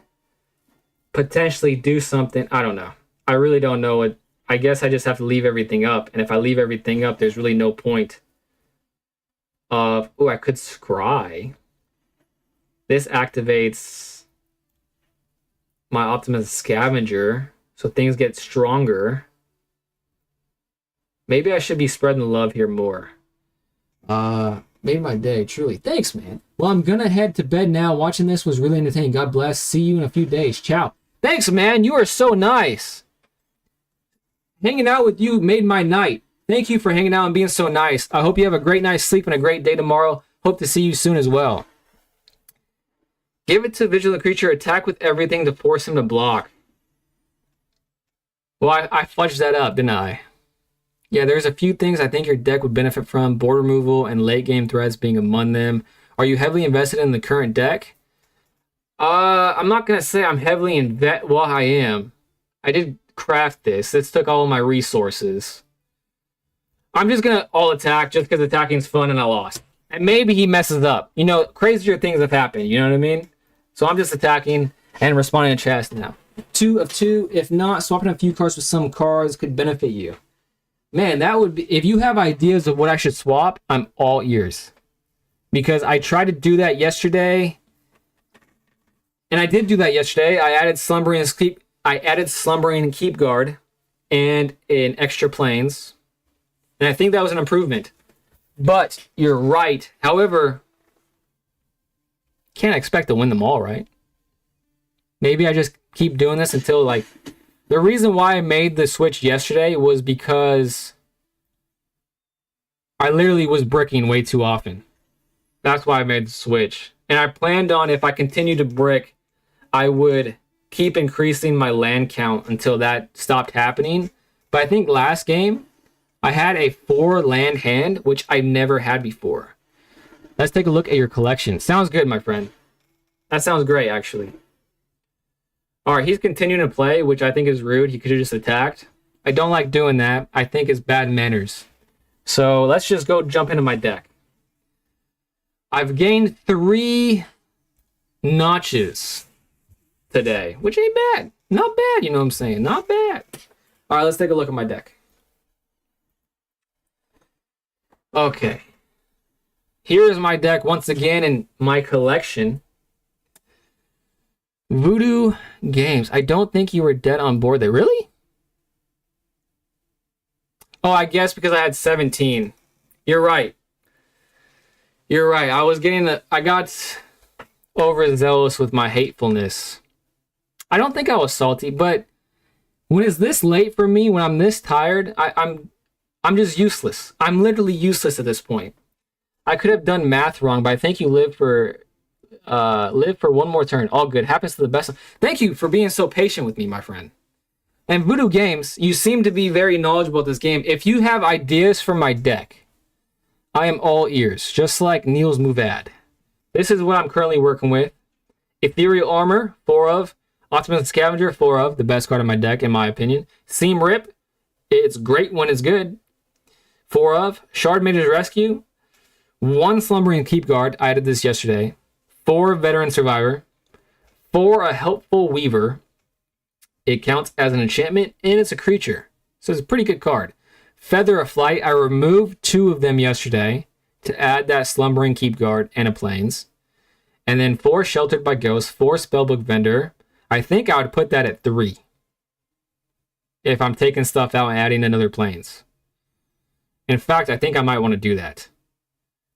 potentially do something. I don't know. I really don't know. I guess I just have to leave everything up. And if I leave everything up, there's really no point of... Oh, I could scry. This activates my Optimus Scavenger, so things get stronger. Maybe I should be spreading the love here more. Made my day, truly. Thanks, man. Well, I'm gonna head to bed now. Watching this was really entertaining. God bless. See you in a few days. Ciao. Thanks, man. You are so nice. Hanging out with you made my night. Thank you for hanging out and being so nice. I hope you have a great night's sleep and a great day tomorrow. Hope to see you soon as well. Give it to Vigilant Creature. Attack with everything to force him to block. Well, I fudged that up, didn't I? Yeah, there's a few things I think your deck would benefit from. Board removal and late game threats being among them. Are you heavily invested in the current deck? I'm not going to say I'm heavily invested. Well, I am. I did craft this. This took all of my resources. I'm just going to all attack just because attacking's fun and I lost. And maybe he messes up. You know, crazier things have happened. You know what I mean? So I'm just attacking and responding to chest now. 2 of 2. If not, swapping a few cards with some cards could benefit you. Man, that would be... If you have ideas of what I should swap, I'm all ears. Because I tried to do that yesterday. And I did do that yesterday. I added Slumbering Keep Guard and an extra planes. And I think that was an improvement. But you're right. However, can't expect to win them all, right? Maybe I just keep doing this until, like... The reason why I made the switch yesterday was because I literally was bricking way too often. That's why I made the switch. And I planned on, if I continue to brick, I would keep increasing my land count until that stopped happening. But I think last game, I had a 4 land hand, which I never had before. Let's take a look at your collection. Sounds good, my friend. That sounds great, actually. All right, he's continuing to play, which I think is rude. He could have just attacked. I don't like doing that. I think it's bad manners. So let's just go jump into my deck. I've gained 3 notches today, which ain't bad. Not bad, you know what I'm saying? Not bad. All right, let's take a look at my deck. Okay. Here is my deck once again in my collection. Voodoo Games. I don't think you were dead on board there. Really? Oh, I guess because I had 17. You're right. You're right. I got overzealous with my hatefulness. I don't think I was salty, but when it's this late for me, when I'm this tired, I'm just useless. I'm literally useless at this point. I could have done math wrong, but I think you live for one more turn. All good. Happens to the best. Thank you for being so patient with me, my friend. And Voodoo Games, you seem to be very knowledgeable at this game. If you have ideas for my deck, I am all ears, just like Niels Muvad. This is what I'm currently working with. Ethereal Armor, 4 of. Optimus Scavenger, 4 of. The best card in my deck, in my opinion. Seam Rip, it's great when it's good. 4 of. Shard Mage's Rescue, 1 Slumbering Keep Guard. I added this yesterday. 4 Veteran Survivor, 4 a Helpful Weaver. It counts as an enchantment and it's a creature. So it's a pretty good card. Feather of Flight. I removed 2 of them yesterday to add that Slumbering Keep Guard and a Plains. And then 4 Sheltered by Ghosts, 4 Spellbook Vendor. I think I would put that at 3. If I'm taking stuff out and adding another Plains. In fact, I think I might want to do that.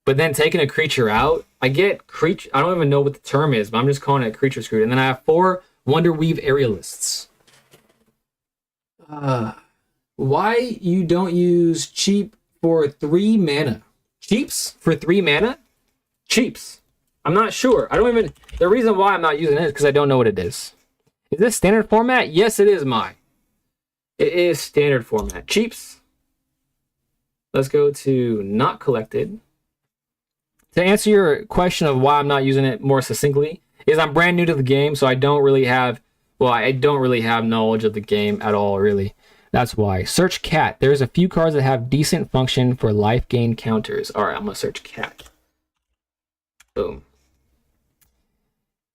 But then taking a creature out, I get creature. I don't even know what the term is, but I'm just calling it creature screwed. And then I have 4 Wonderweave Aerialists. Why you don't use cheap for 3 mana? Cheaps for 3 mana? Cheaps. I'm not sure. I don't even. The reason why I'm not using it is because I don't know what it is. Is this standard format? Yes, it is mine. It is standard format. Cheaps. Let's go to not collected. To answer your question of why I'm not using it more succinctly, is I'm brand new to the game, so I don't really have knowledge of the game at all, really. That's why. Search cat. There's a few cards that have decent function for life gain counters. All right, I'm going to search cat. Boom.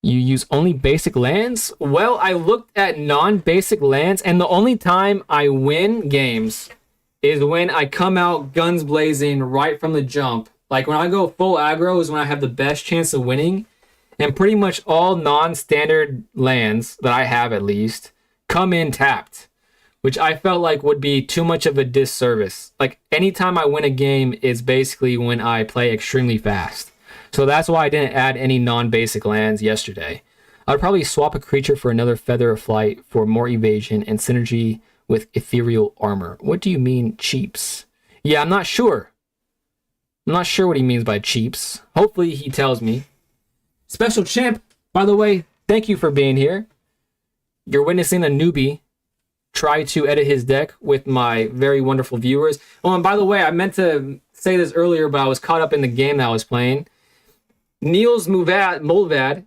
You use only basic lands? Well, I looked at non-basic lands, and the only time I win games is when I come out guns blazing right from the jump. Like, when I go full aggro is when I have the best chance of winning. And pretty much all non-standard lands that I have, at least, come in tapped, which I felt like would be too much of a disservice. Like, anytime I win a game is basically when I play extremely fast. So that's why I didn't add any non-basic lands yesterday. I'd probably swap a creature for another Feather of Flight for more evasion and synergy with ethereal armor. What do you mean, cheaps? Yeah, I'm not sure. I'm not sure what he means by cheaps. Hopefully he tells me. Special Champ, by the way, thank you for being here. You're witnessing a newbie try to edit his deck with my very wonderful viewers. Oh, and by the way, I meant to say this earlier, but I was caught up in the game that I was playing. Niels Mulvad,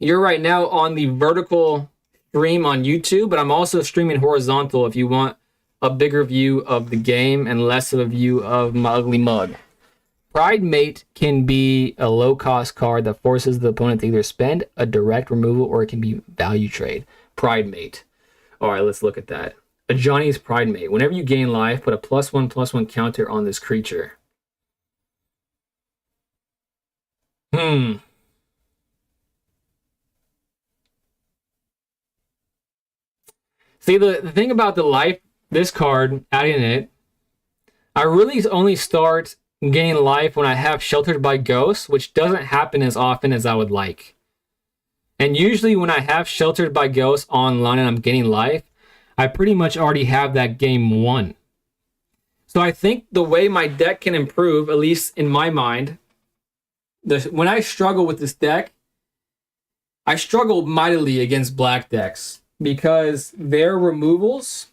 you're right now on the vertical stream on YouTube, but I'm also streaming horizontal if you want a bigger view of the game and less of a view of my ugly mug. Pride Mate can be a low-cost card that forces the opponent to either spend a direct removal or it can be value trade. Pride Mate. All right, let's look at that. A Johnny's Pride Mate. Whenever you gain life, put a +1/+1 counter on this creature. See, the thing about the life, this card, adding it, I really only start gaining life when I have Sheltered by Ghosts, which doesn't happen as often as I would like. And usually when I have Sheltered by Ghosts online and I'm gaining life, I pretty much already have that game won. So I think the way my deck can improve, at least in my mind, when I struggle with this deck, I struggle mightily against black decks because their removals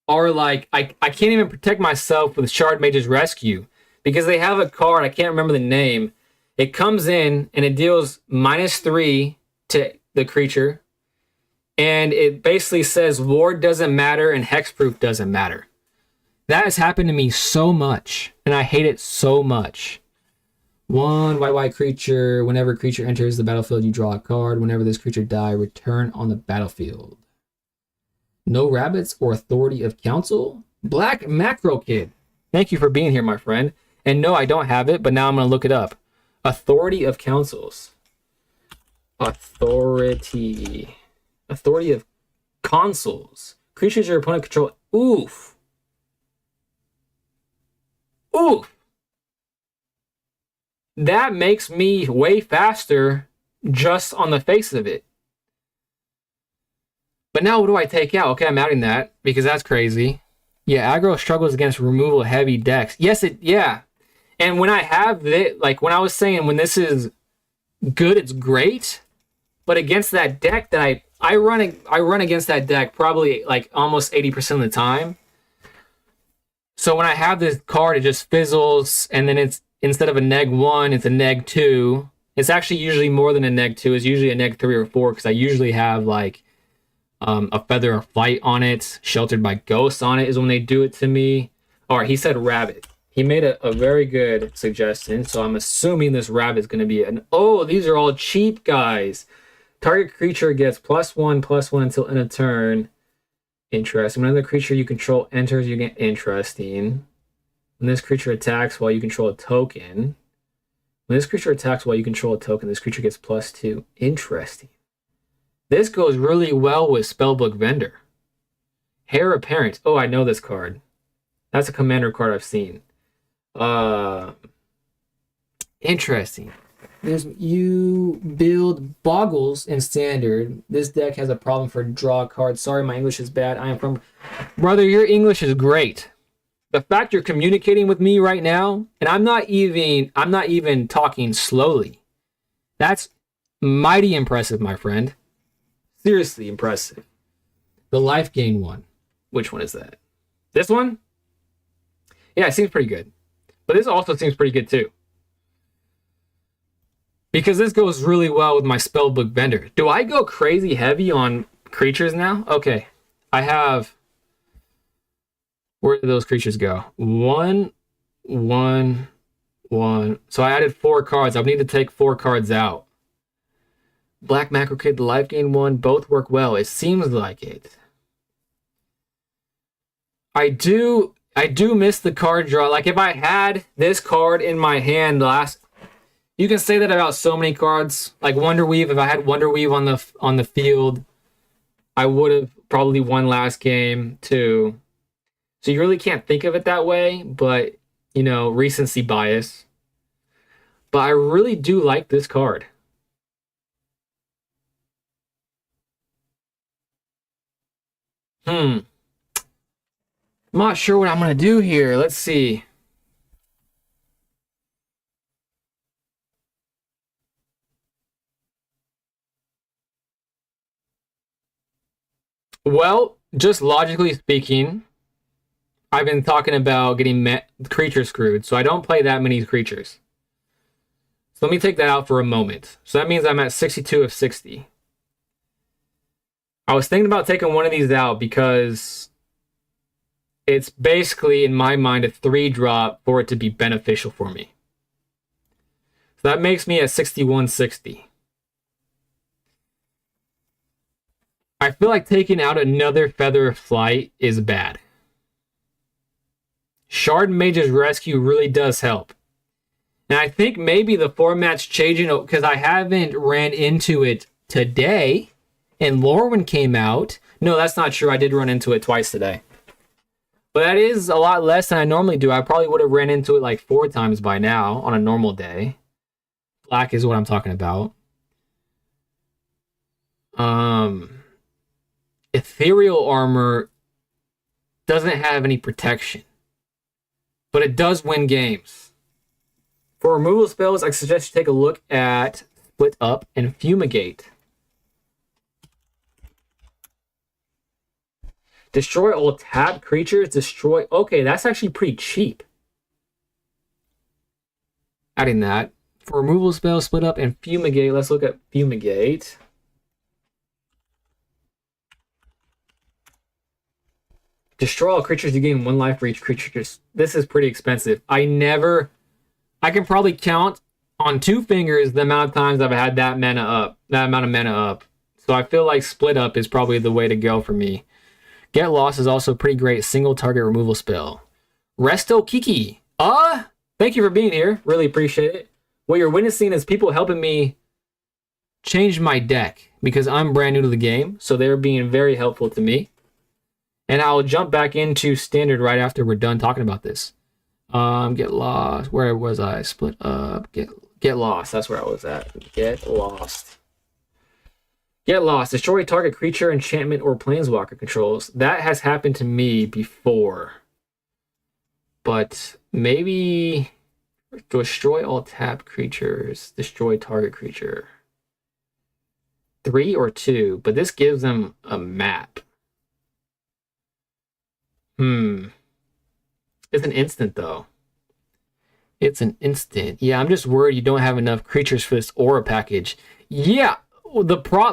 are like, I can't even protect myself with Shard Mage's Rescue because they have a card, I can't remember the name. It comes in and it deals -3 to the creature. And it basically says Ward doesn't matter and Hexproof doesn't matter. That has happened to me so much, and I hate it so much. 1 white creature. Whenever a creature enters the battlefield, you draw a card. Whenever this creature dies, return on the battlefield. No rabbits or Authority of Council? Black Macro Kid. Thank you for being here, my friend. And no, I don't have it, but now I'm going to look it up. Authority of Councils. Authority of Consoles. Creatures your opponent control. Oof. That makes me way faster just on the face of it. But now what do I take out? Okay, I'm adding that because that's crazy. Yeah, aggro struggles against removal heavy decks. Yeah. And when I have it, like when I was saying when this is good, it's great. But against that deck that I run against that deck probably like almost 80% of the time. So when I have this card, it just fizzles, and then it's instead of a -1, it's a -2. It's actually usually more than a -2. It's usually a -3 or 4 because I usually have like a Feather of Flight on it, Sheltered by Ghosts on it is when they do it to me. All right, he said rabbit. He made a very good suggestion, so I'm assuming this rabbit is going to be an... Oh, these are all cheap, guys. Target creature gets +1/+1 until end of turn. Interesting. When another creature you control enters, you get interesting. When this creature attacks while you control a token. When this creature attacks while you control a token, this creature gets +2. Interesting. This goes really well with Spellbook Vendor. Heir Apparent. Oh, I know this card. That's a commander card I've seen. Interesting. You build Boggles in Standard. This deck has a problem for draw cards. Sorry, my English is bad. I am from... Brother, your English is great. The fact you're communicating with me right now, and I'm not even talking slowly. That's mighty impressive, my friend. Seriously impressive. The life gain one. Which one is that? This one? Yeah, it seems pretty good. But this also seems pretty good too. Because this goes really well with my Spellbook Vendor. Do I go crazy heavy on creatures now? Okay. I have... Where did those creatures go? 1, 1, 1. So I added 4 cards. I need to take 4 cards out. Black Macro Kid, the life gain one, both work well. It seems like it. I do miss the card draw. Like if I had this card in my hand last... You can say that about so many cards. Like Wonder Weave, if I had Wonder Weave on the field, I would have probably won last game too. So you really can't think of it that way, but you know, recency bias. But I really do like this card. I'm not sure what I'm gonna do here. Let's see. Well, just logically speaking, I've been talking about getting creature screwed, so I don't play that many creatures. So let me take that out for a moment. So that means I'm at 62 of 60. I was thinking about taking one of these out because it's basically, in my mind, a 3-drop for it to be beneficial for me. So that makes me at 6160. I feel like taking out another Feather of Flight is bad. Shard Mage's Rescue really does help. And I think maybe the format's changing because I haven't ran into it today. And Lorwyn came out. No, that's not true. I did run into it twice today. But that is a lot less than I normally do. I probably would have ran into it like 4 times by now on a normal day. Black is what I'm talking about. Ethereal Armor doesn't have any protection, but it does win games. For removal spells, I suggest you take a look at Split Up and Fumigate. Destroy all tapped creatures. Destroy... Okay, that's actually pretty cheap. Adding that. For removal spells, Split Up and Fumigate. Let's look at Fumigate. Destroy all creatures. You gain 1 life for each creature. This is pretty expensive. I can probably count on 2 fingers the amount of times I've had that amount of mana up. So I feel like Split Up is probably the way to go for me. Get Lost is also a pretty great single target removal spell. Resto Kiki. Thank you for being here. Really appreciate it. What you're witnessing is people helping me change my deck because I'm brand new to the game. So they're being very helpful to me. And I'll jump back into Standard right after we're done talking about this. Get Lost. Where was I? Split Up. Get Lost. That's where I was at. Get Lost. Get Lost. Destroy target creature, enchantment, or planeswalker controls. That has happened to me before. But maybe destroy all tapped creatures. Destroy target creature. 3 or 2. But this gives them a map. It's an instant, though. It's an instant. Yeah, I'm just worried you don't have enough creatures for this aura package. Yeah,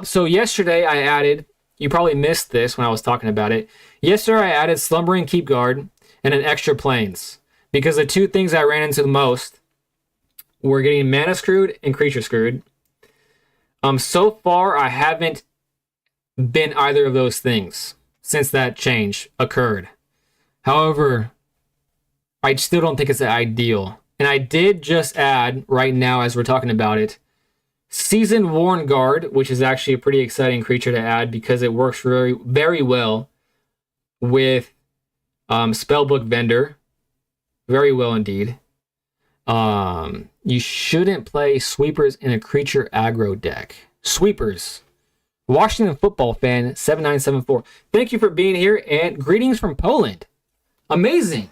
so yesterday I added, you probably missed this when I was talking about it. Yesterday I added Slumbering Keep Guard and an extra planes. Because the 2 things I ran into the most were getting mana screwed and creature screwed. So far I haven't been either of those things. since that change occurred. However, I still don't think it's ideal. And I did just add, right now as we're talking about it, Seasoned Worn Guard, which is actually a pretty exciting creature to add because it works very, very well with Spellbook Vendor. Very well indeed. You shouldn't play Sweepers in a creature aggro deck. Sweepers. Washington Football Fan 7974. Thank you for being here and greetings from Poland. Amazing.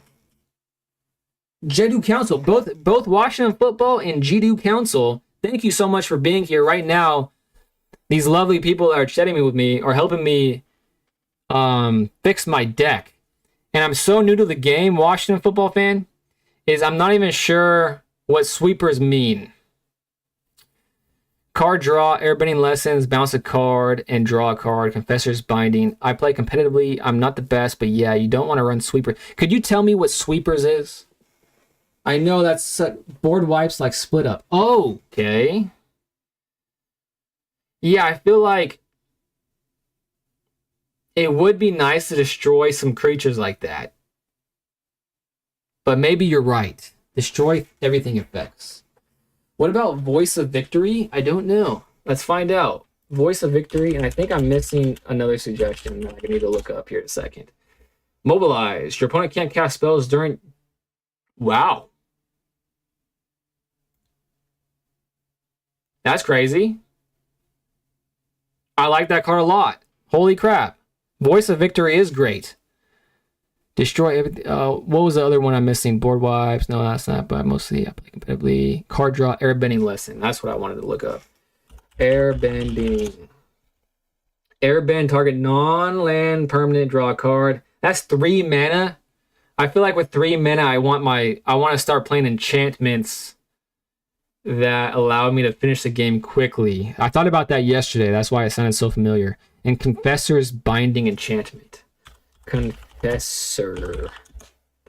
Jedu Council, both Washington Football and Jedu Council. Thank you so much for being here right now. These lovely people that are chatting with me are helping me fix my deck. And I'm so new to the game, Washington Football Fan, is I'm not even sure what sweepers mean. Card draw, airbending lessons, bounce a card, and draw a card. Confessor's Binding. I play competitively. I'm not the best, but yeah, you don't want to run sweeper. Could you tell me what sweepers is? I know that's board wipes like split up. Oh, okay. Yeah, I feel like it would be nice to destroy some creatures like that. But maybe you're right. Destroy everything it affects. What about Voice of Victory? I don't know. Let's find out. Voice of Victory, and I think I'm missing another suggestion that I need to look up here in a second. Mobilize. Your opponent can't cast spells during... Wow. That's crazy. I like that card a lot. Holy crap. Voice of Victory is great. Destroy everything. What was the other one I'm missing? Board wipes. No, that's not. But mostly I play competitively. Card draw. Airbending lesson. That's what I wanted to look up. Airbending. Airbend target non-land permanent. Draw a card. That's 3 mana. I feel like with 3 mana, I want to start playing enchantments that allow me to finish the game quickly. I thought about that yesterday. That's why it sounded so familiar. And Confessor's Binding enchantment. Confessor. Did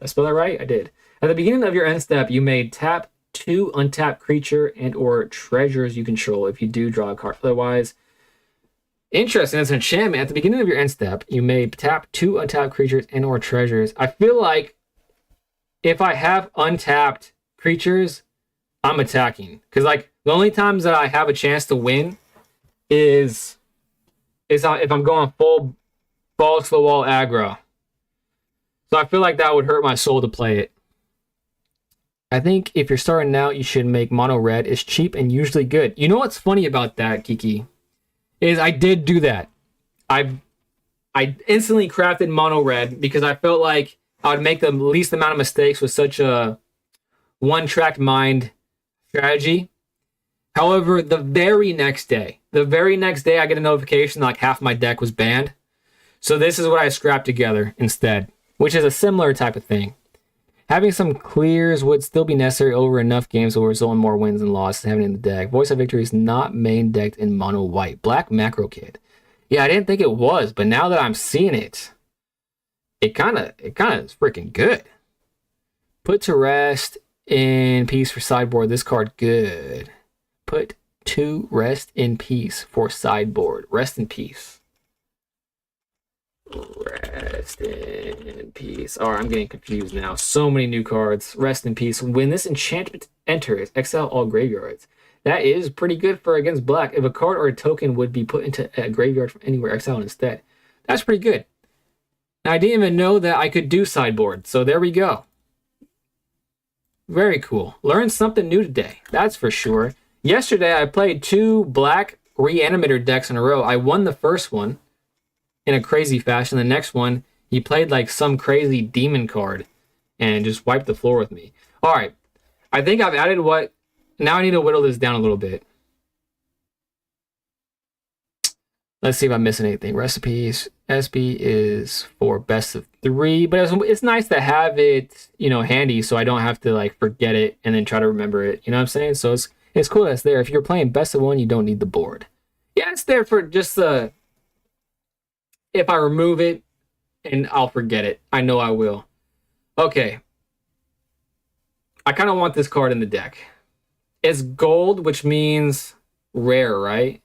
I spell that right? I did. At the beginning of your end step, you may tap 2 untapped creature and or treasures you control. If you do, draw a card. Otherwise, interesting. That's an enchantment. At the beginning of your end step, you may tap 2 untapped creatures and or treasures. I feel like if I have untapped creatures, I'm attacking. Because like the only times that I have a chance to win is if I'm going full balls to the wall aggro. So I feel like that would hurt my soul to play it. I think if you're starting out, you should make mono red. It's cheap and usually good. You know what's funny about that, Kiki? Is I did do that. I instantly crafted mono red because I felt like I would make the least amount of mistakes with such a one-track mind strategy. However, the very next day, I get a notification like half my deck was banned. So this is what I scrapped together instead, which is a similar type of thing. Having some clears would still be necessary over enough games will result in more wins and losses having in the deck. Voice of Victory is not main decked in mono white. Black Macro Kid. Yeah, I didn't think it was, but now that I'm seeing it, it kind of is freaking good. Put to rest in peace for sideboard. This card good. Put 2 rest in peace for sideboard. Rest in peace. Rest in peace. Alright, I'm getting confused now. So many new cards. Rest in peace. When this enchantment enters, exile all graveyards. That is pretty good for against black. If a card or a token would be put into a graveyard from anywhere, exile instead. That's pretty good. And I didn't even know that I could do sideboard. So there we go. Very cool. Learned something new today. That's for sure. Yesterday, I played 2 black Reanimator decks in a row. I won the first one in a crazy fashion. The next one, he played like some crazy demon card and just wiped the floor with me. All right. I think I've added what... Now I need to whittle this down a little bit. Let's see if I'm missing anything. Recipes. SB is for best of 3, but it's nice to have it, handy so I don't have to like forget it and then try to remember it. You know what I'm saying? So it's cool that it's there. If you're playing best of 1, you don't need the board. Yeah, it's there for just the... If I remove it, and I'll forget it. I know I will. Okay. I kind of want this card in the deck. It's gold, which means rare, right?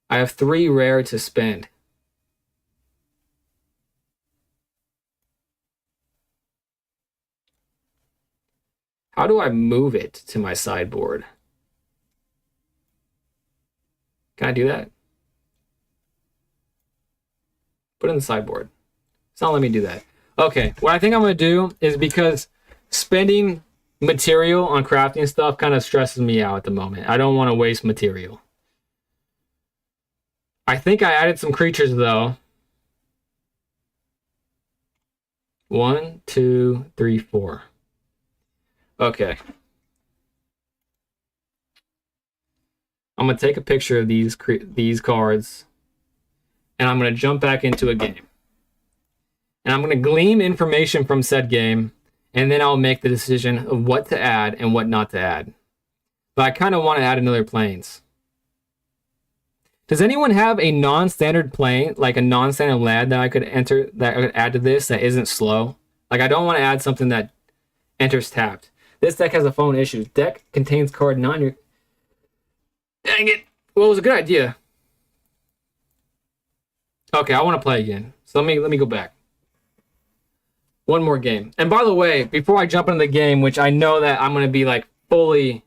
I have 3 rare to spend. How do I move it to my sideboard? Can I do that? Put it in the sideboard. It's not letting me do that. Okay, what I think I'm going to do is, because spending material on crafting stuff kind of stresses me out at the moment. I don't want to waste material. I think I added some creatures, though. 1, 2, 3, 4. Okay. I'm going to take a picture of these cards, and I'm going to jump back into a game. And I'm going to glean information from said game, and then I'll make the decision of what to add and what not to add. But I kind of want to add another planes. Does anyone have a non-standard plane, like a non-standard land that I could enter, that I could add to this that isn't slow? Like, I don't want to add something that enters tapped. This deck has a phone issue. Deck contains card not in your... Dang it! Well, it was a good idea. Okay, I want to play again. So let me go back. One more game. And by the way, before I jump into the game, which I know that I'm going to be like fully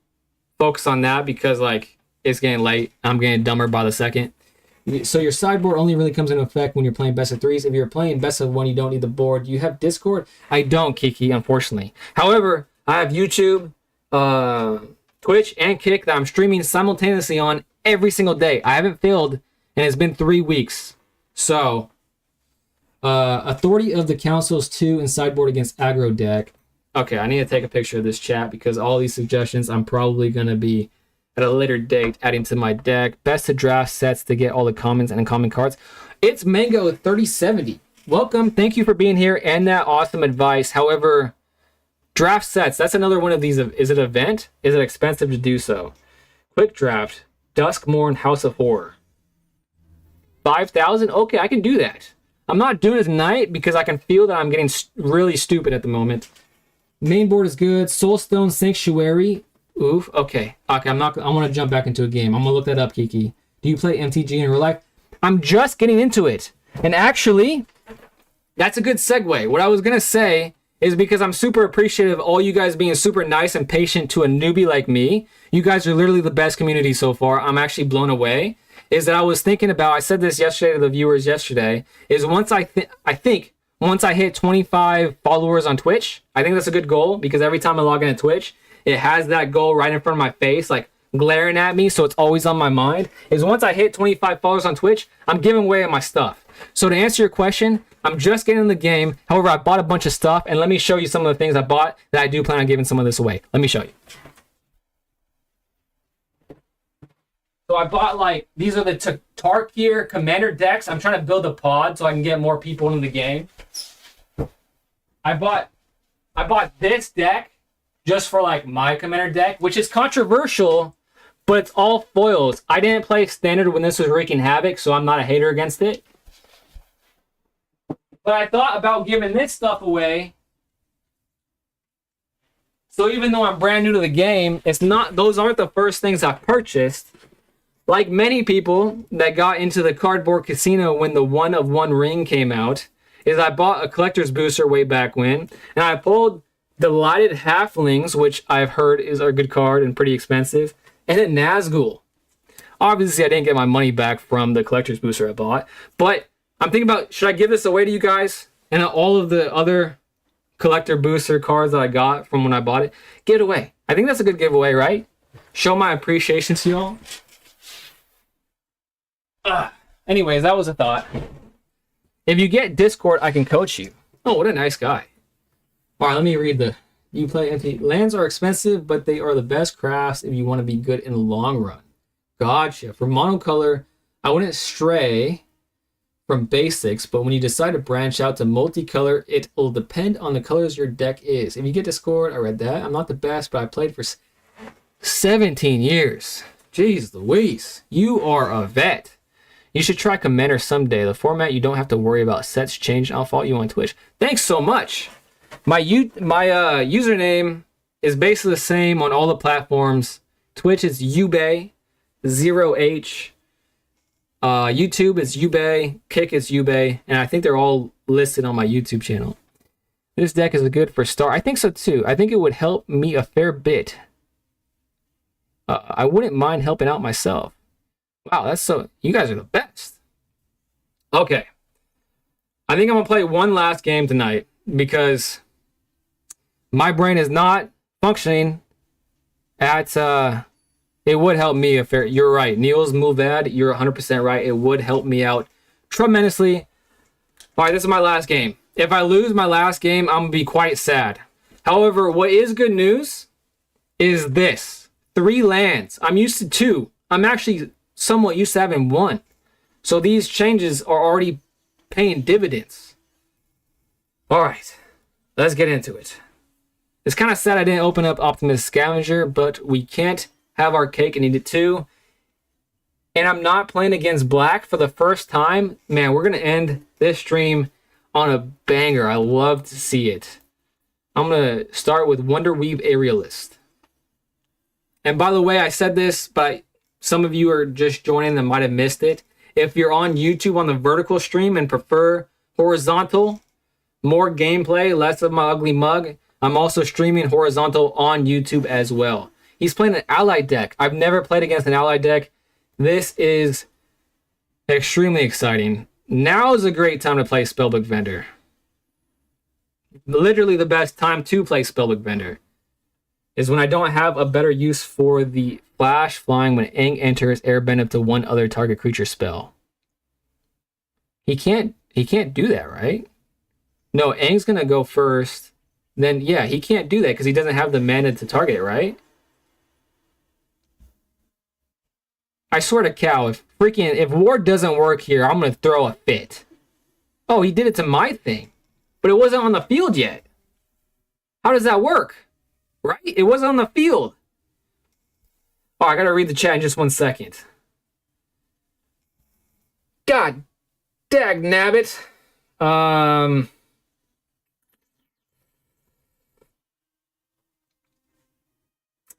focused on that because like it's getting late. I'm getting dumber by the second. So your sideboard only really comes into effect when you're playing best of threes. If you're playing best of one, you don't need the board. You have Discord? I don't, Kiki, unfortunately. However, I have YouTube, Twitch, and Kick that I'm streaming simultaneously on every single day. I haven't failed, and it's been 3 weeks. So, Authority of the Council's 2 in sideboard against aggro deck. Okay, I need to take a picture of this chat because all these suggestions I'm probably going to be at a later date adding to my deck. Best to draft sets to get all the commons and uncommon cards. It's Mango 3070. Welcome. Thank you for being here and that awesome advice. However, draft sets, that's another one of these. Is it event? Is it expensive to do so? Quick draft. Duskmorn House of Horror. 5,000? Okay, I can do that. I'm not doing it tonight because I can feel that I'm getting really stupid at the moment. Main board is good. Soulstone Sanctuary. Oof. Okay. I want to jump back into a game. I'm going to look that up, Kiki. Do you play MTG in real life? I'm just getting into it. And actually, that's a good segue. What I was going to say is because I'm super appreciative of all you guys being super nice and patient to a newbie like me. You guys are literally the best community so far. I'm actually blown away. Is that I was thinking about, I said this yesterday to the viewers yesterday, is once I think once I hit 25 followers on Twitch, I think that's a good goal because every time I log into Twitch, it has that goal right in front of my face, like glaring at me, so it's always on my mind, is once I hit 25 followers on Twitch, I'm giving away my stuff. So to answer your question, I'm just getting in the game. However, I bought a bunch of stuff, and let me show you some of the things I bought that I do plan on giving some of this away. Let me show you. So I bought, like, these are the Tarkir Commander decks. I'm trying to build a pod so I can get more people into the game. I bought this deck just for, like, my Commander deck, which is controversial, but it's all foils. I didn't play Standard when this was wreaking havoc, so I'm not a hater against it. But I thought about giving this stuff away. So even though I'm brand new to the game, those aren't the first things I purchased. Like many people that got into the cardboard casino when the One of One ring came out, is I bought a collector's booster way back when, and I pulled Delighted Halflings, which I've heard is a good card and pretty expensive, and a Nazgul. Obviously, I didn't get my money back from the collector's booster I bought, but I'm thinking about, should I give this away to you guys? And all of the other collector booster cards that I got from when I bought it, give it away. I think that's a good giveaway, right? Show my appreciation to y'all. Anyways, that was a thought. If you get Discord, I can coach you. Oh, what a nice guy. All right, let me read the... You play empty. Lands are expensive, but they are the best crafts if you want to be good in the long run. Gotcha. For monocolor, I wouldn't stray from basics, but when you decide to branch out to multicolor, it will depend on the colors your deck is. If you get Discord, I read that. I'm not the best, but I played for 17 years. Jeez Louise. You are a vet. You should try Commander someday. The format, you don't have to worry about sets changing. I'll follow you on Twitch. Thanks so much. My username is basically the same on all the platforms. Twitch is Ubay, 0H. YouTube is Ubay. Kick is Ubay. And I think they're all listed on my YouTube channel. This deck is a good for start. I think so too. I think it would help me a fair bit. I wouldn't mind helping out myself. Wow, that's so. You guys are the best. Okay. I think I'm going to play one last game tonight because my brain is not functioning at. It would help me if you're right. Neil's move ad, you're 100% right. It would help me out tremendously. All right, this is my last game. If I lose my last game, I'm going to be quite sad. However, what is good news is this. 3 lands. I'm used to 2. I'm actually somewhat used to having 1. So these changes are already paying dividends. All right, let's get into it. It's kind of sad I didn't open up Optimus Scavenger, but we can't have our cake and eat it too. And I'm not playing against black for the first time. Man, we're going to end this stream on a banger. I love to see it. I'm going to start with Wonderweave Aerialist. And by the way, I said this, but some of you are just joining that might have missed it. If you're on YouTube on the vertical stream and prefer horizontal, more gameplay, less of my ugly mug, I'm also streaming horizontal on YouTube as well. He's playing an Allied deck. I've never played against an Allied deck. This is extremely exciting. Now is a great time to play Spellbook Vendor. Literally the best time to play Spellbook Vendor is when I don't have a better use for the flash flying when Aang enters airbend up to one other target creature spell. He can't do that, right? No, Aang's gonna go first. Then yeah, he can't do that because he doesn't have the mana to target, right? I swear to cow, if Ward doesn't work here, I'm gonna throw a fit. Oh, he did it to my thing, but it wasn't on the field yet. How does that work? Right? It wasn't on the field. Oh, I gotta read the chat in just 1 second. God dag nabbit.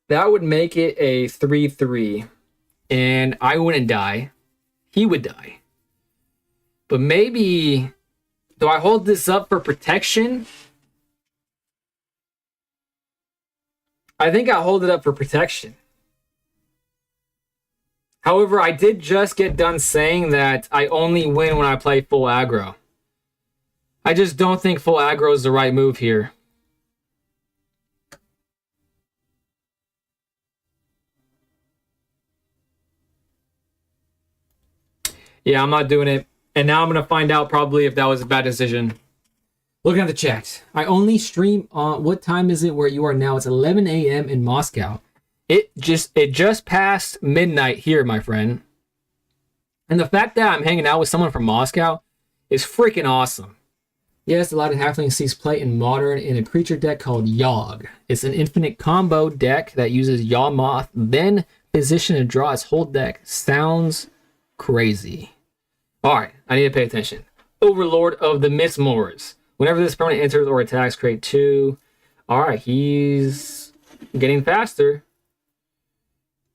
That would make it a 3-3. And I wouldn't die. He would die. But maybe... Do I hold this up for protection? I think I hold it up for protection. However, I did just get done saying that I only win when I play full aggro. I just don't think full aggro is the right move here. Yeah, I'm not doing it. And now I'm going to find out probably if that was a bad decision. Looking at the chat. I only stream on... What time is it where you are now? It's 11 a.m. in Moscow. It just passed midnight here, my friend. And the fact that I'm hanging out with someone from Moscow is freaking awesome. Yes, a lot of halfling sees play in Modern in a creature deck called Yogg. It's an infinite combo deck that uses Yawmoth, then position and draw its whole deck. Sounds crazy. Alright, I need to pay attention. Overlord of the Mistmoors. Whenever this permanent enters or attacks, create 2. Alright, he's getting faster.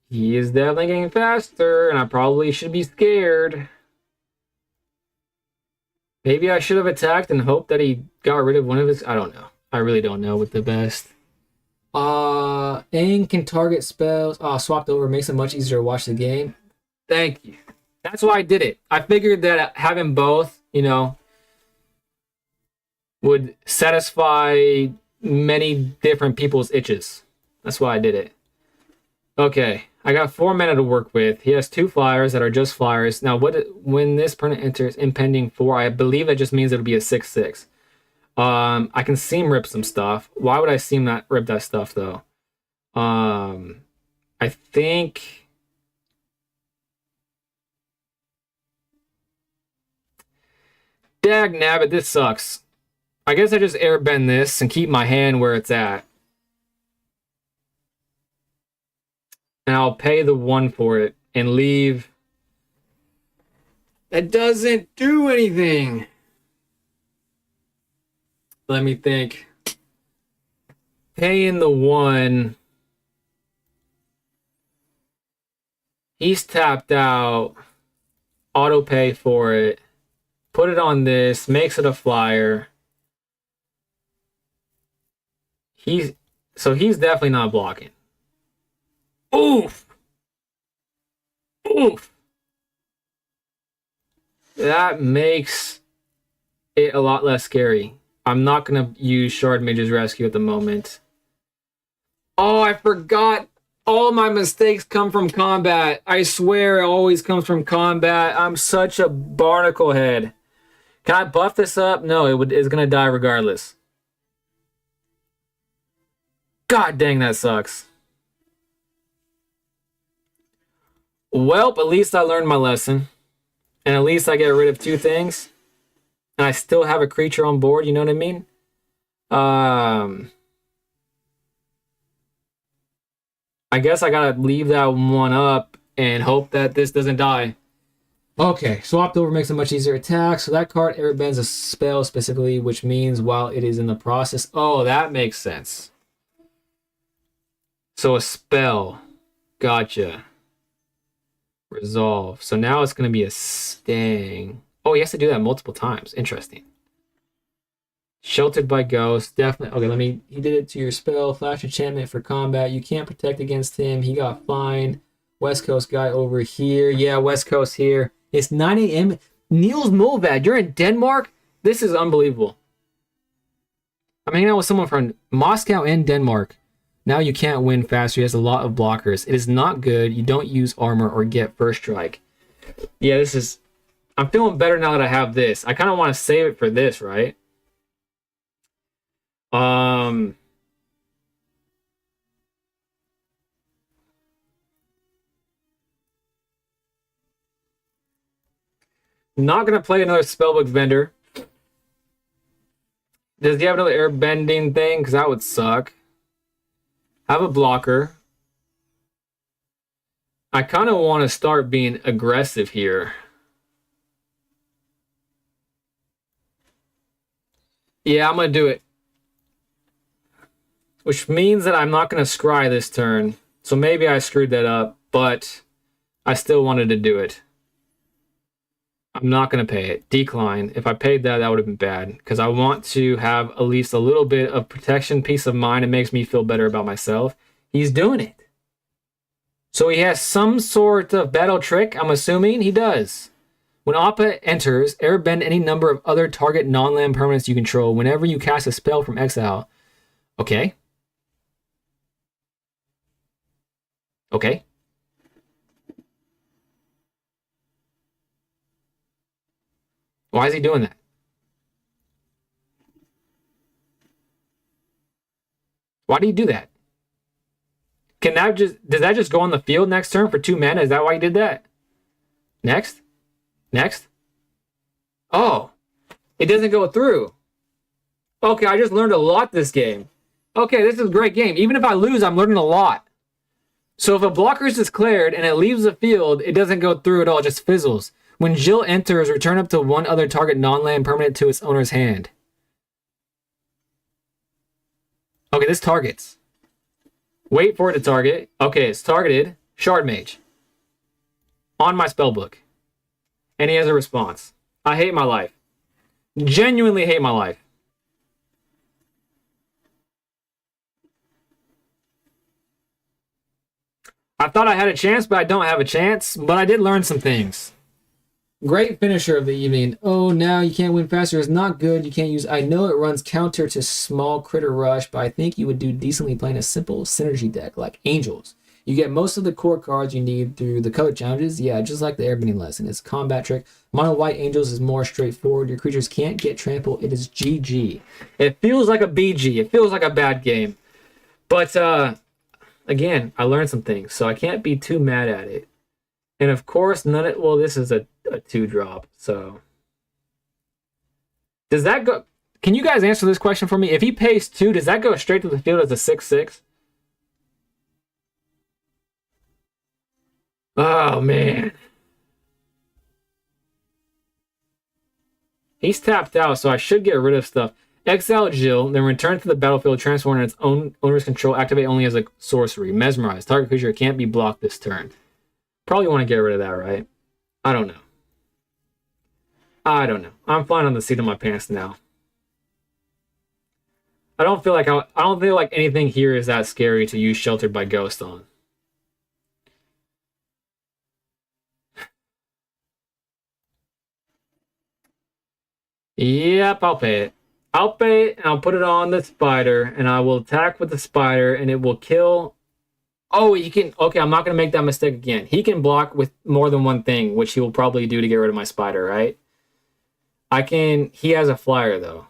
He is definitely getting faster, and I probably should be scared. Maybe I should have attacked and hoped that he got rid of one of his... I don't know. I really don't know what the best. Aang can target spells. Swapped over. Makes it much easier to watch the game. Thank you. That's why I did it. I figured that having both, would satisfy many different people's itches. That's why I did it. Okay. I got 4 mana to work with. He has 2 flyers that are just flyers. Now, when this permanent enters impending 4, I believe that just means it'll be a 6/6. I can seam rip some stuff. Why would I rip that stuff though? I think dag nabbit, this sucks. I guess I just airbend this and keep my hand where it's at. And I'll pay the 1 for it and leave. That doesn't do anything. Let me think. Paying the 1. He's tapped out. Auto pay for it. Put it on this. Makes it a flyer. He's he's definitely not blocking. Oof. Oof. That makes it a lot less scary. I'm not gonna use Shard Mage's Rescue at the moment. Oh, I forgot. All my mistakes come from combat. I swear it always comes from combat. I'm such a barnacle head. Can I buff this up? No, it's gonna die regardless. God dang, that sucks. Well, at least I learned my lesson. And at least I get rid of two things. And I still have a creature on board, you know what I mean? I guess I gotta leave that one up and hope that this doesn't die. Okay, swapped over makes a much easier attack. So that card airbends a spell specifically, which means while it is in the process. Oh, that makes sense. So a spell. Gotcha. Resolve. So now it's going to be a sting. Oh, he has to do that multiple times. Interesting. Sheltered by Ghost. Definitely. Okay, he did it to your spell. Flash enchantment for combat. You can't protect against him. He got fined. West Coast guy over here. Yeah, West Coast here. It's 9 a.m. Niels Mulvad, you're in Denmark? This is unbelievable. I'm hanging out with someone from Moscow and Denmark. Now you can't win faster. He has a lot of blockers. It is not good. You don't use armor or get first strike. Yeah, this is... I'm feeling better now that I have this. I kind of want to save it for this, right? Not going to play another Spellbook Vendor. Does he have another air bending thing? Because that would suck. Have a blocker. I kind of want to start being aggressive here. Yeah, I'm going to do it. Which means that I'm not going to scry this turn. So maybe I screwed that up, but I still wanted to do it. I'm not going to pay it. Decline. If I paid that, that would have been bad. Because I want to have at least a little bit of protection, peace of mind. It makes me feel better about myself. He's doing it. So he has some sort of battle trick, I'm assuming he does. When Appa enters, airbend any number of other target non-land permanents you control whenever you cast a spell from exile. Okay. Okay. Why is he doing that? Why do you do that? Can that does that just go on the field next turn for 2 mana? Is that why he did that? Next? Next? Oh, it doesn't go through. Okay, I just learned a lot this game. Okay, this is a great game. Even if I lose, I'm learning a lot. So if a blocker is declared and it leaves the field, it doesn't go through at all, it just fizzles. When Jill enters, return up to one other target non-land permanent to its owner's hand. Okay, this targets. Wait for it to target. Okay, it's targeted. Shard Mage. On my spellbook. And he has a response. I hate my life. Genuinely hate my life. I thought I had a chance, but I don't have a chance. But I did learn some things. Great finisher of the evening. Oh, now you can't win faster is not good. You can't use... I know it runs counter to small critter rush, but I think you would do decently playing a simple synergy deck like Angels. You get most of the core cards you need through the color challenges. Yeah, just like the airbending lesson. It's a combat trick. Mono white Angels is more straightforward. Your creatures can't get trampled. It is GG. It feels like a BG. It feels like a bad game. But, again, I learned some things, so I can't be too mad at it. And of course, well, this is a 2-drop, so. Does that go... Can you guys answer this question for me? If he pays 2, does that go straight to the field as a 6/6? Oh, man. He's tapped out, so I should get rid of stuff. Exile Jill, then return to the battlefield, transform in its own owner's control, activate only as a sorcery. Mesmerize. Target creature can't be blocked this turn. Probably want to get rid of that, right? I don't know. I don't know. I'm flying on the seat of my pants now. I don't feel like I don't feel like anything here is that scary to use Sheltered by Ghost on. Yep, I'll pay it. I'll pay it, and I'll put it on the spider, and I will attack with the spider, and it will kill. Oh, he can. Okay, I'm not going to make that mistake again. He can block with more than one thing, which he will probably do to get rid of my spider, right? I can. He has a flyer, though.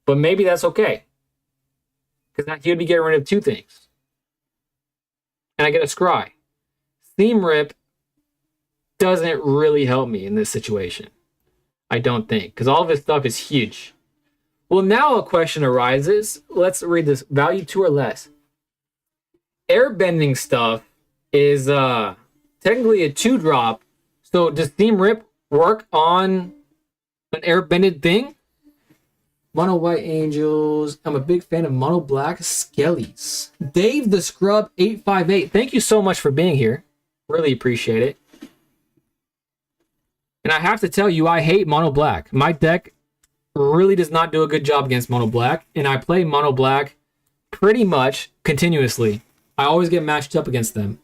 But maybe that's okay. Because he would be getting rid of two things. And I get a scry. Theme Rip doesn't really help me in this situation. I don't think. Because all of his stuff is huge. Well, now a question arises. Let's read this. Value 2 or less. Airbending stuff is technically a 2-drop. So does Theme Rip work on an airbended thing? Mono White Angels. I'm a big fan of Mono Black Skellies. Dave the Scrub 858. Thank you so much for being here. Really appreciate it. And I have to tell you, I hate Mono Black. My deck really does not do a good job against Mono Black, and I play Mono Black pretty much continuously. I always get matched up against them.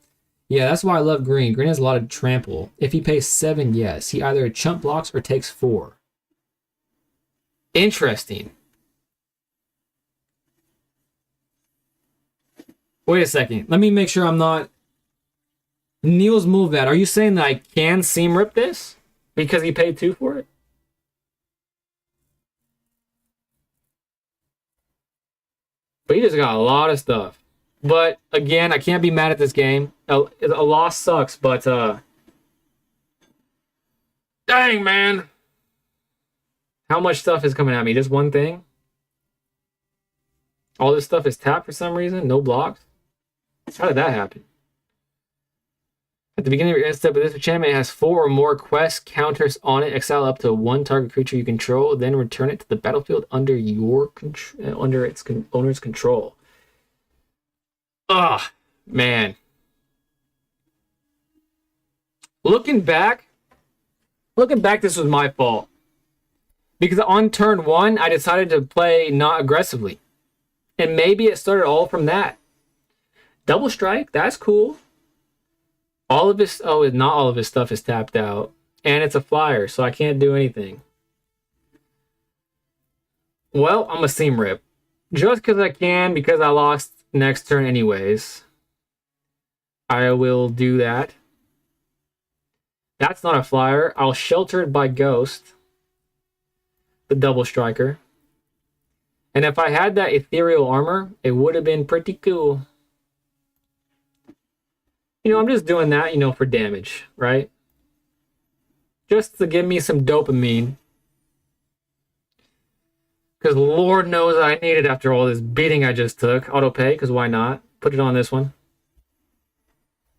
Yeah, that's why I love Green. Green has a lot of trample. If he pays 7, yes. He either chump blocks or takes 4. Interesting. Wait a second. Let me make sure I'm not... Neil's move that. Are you saying that I can Seam Rip this? Because he paid 2 for it? But he just got a lot of stuff. But, again, I can't be mad at this game. A loss sucks, but... Dang, man! How much stuff is coming at me? Just one thing? All this stuff is tapped for some reason? No blocks? How did that happen? At the beginning of your end step of this enchantment, it has 4 or more quest counters on it. Exile up to 1 target creature you control, then return it to the battlefield under its owner's control. Ah, man. Looking back, this was my fault. Because on turn 1, I decided to play not aggressively. And maybe it started all from that. Double Strike, that's cool. All of his... Oh, not all of his stuff is tapped out. And it's a flyer, so I can't do anything. Well, I'm a Seam Rip. Just because I can, because I lost next turn anyways. I will do that. That's not a flyer. I'll Shelter it by Ghost. The Double Striker. And if I had that Ethereal Armor, it would have been pretty cool. You know, I'm just doing that, you know, for damage, right? Just to give me some dopamine. Because Lord knows I need it after all this beating I just took. Auto pay, because why not? Put it on this one.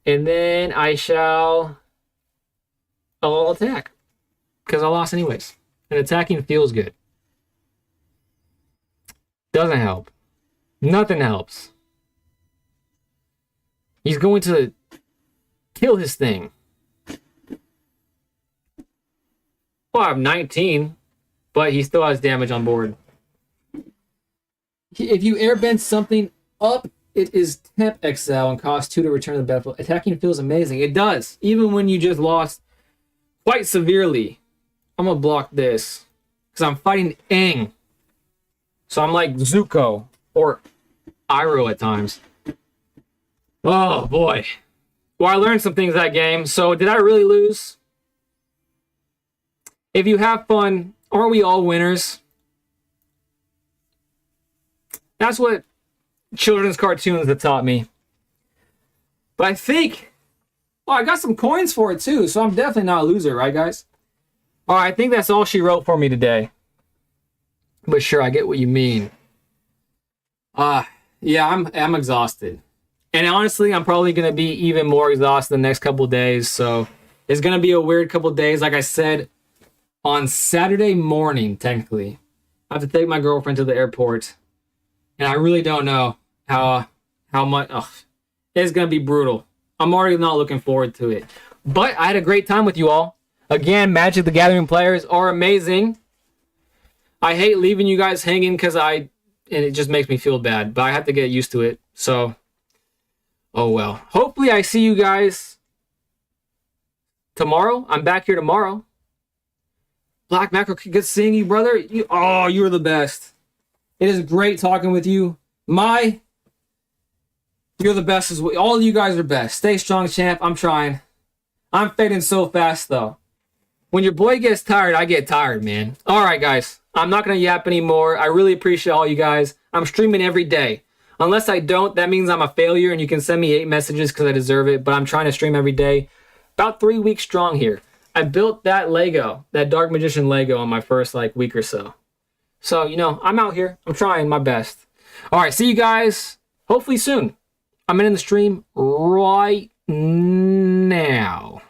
And then I'll attack. Because I lost anyways. And attacking feels good. Doesn't help. Nothing helps. He's going to kill his thing. Well, I have 19, but he still has damage on board. If you airbend something up, it is temp exile and costs 2 to return to the battlefield. Attacking feels amazing. It does. Even when you just lost quite severely. I'm going to block this. Because I'm fighting Aang. So I'm like Zuko. Or Iroh at times. Oh, boy. Well, I learned some things that game. So did I really lose? If you have fun, aren't we all winners? That's what children's cartoons have taught me. But I think... Well, I got some coins for it too, so I'm definitely not a loser, right, guys? All right, I think that's all she wrote for me today. But sure, I get what you mean. Yeah, I'm exhausted. And honestly, I'm probably going to be even more exhausted the next couple of days. So it's going to be a weird couple of days. Like I said, on Saturday morning, technically, I have to take my girlfriend to the airport. And I really don't know how much... it's going to be brutal. I'm already not looking forward to it. But I had a great time with you all. Again, Magic the Gathering players are amazing. I hate leaving you guys hanging and it just makes me feel bad, but I have to get used to it. So, oh well. Hopefully I see you guys tomorrow. I'm back here tomorrow. Black Macro, good seeing you, brother. You're the best. It is great talking with you. You're the best as well. All of you guys are best. Stay strong, champ. I'm trying. I'm fading so fast, though. When your boy gets tired, I get tired, man. All right, guys. I'm not going to yap anymore. I really appreciate all you guys. I'm streaming every day. Unless I don't, that means I'm a failure, and you can send me 8 messages because I deserve it, but I'm trying to stream every day. About 3 weeks strong here. I built that Lego, that Dark Magician Lego on my first, week or so. So, I'm out here. I'm trying my best. All right, see you guys hopefully soon. I'm in the stream right now.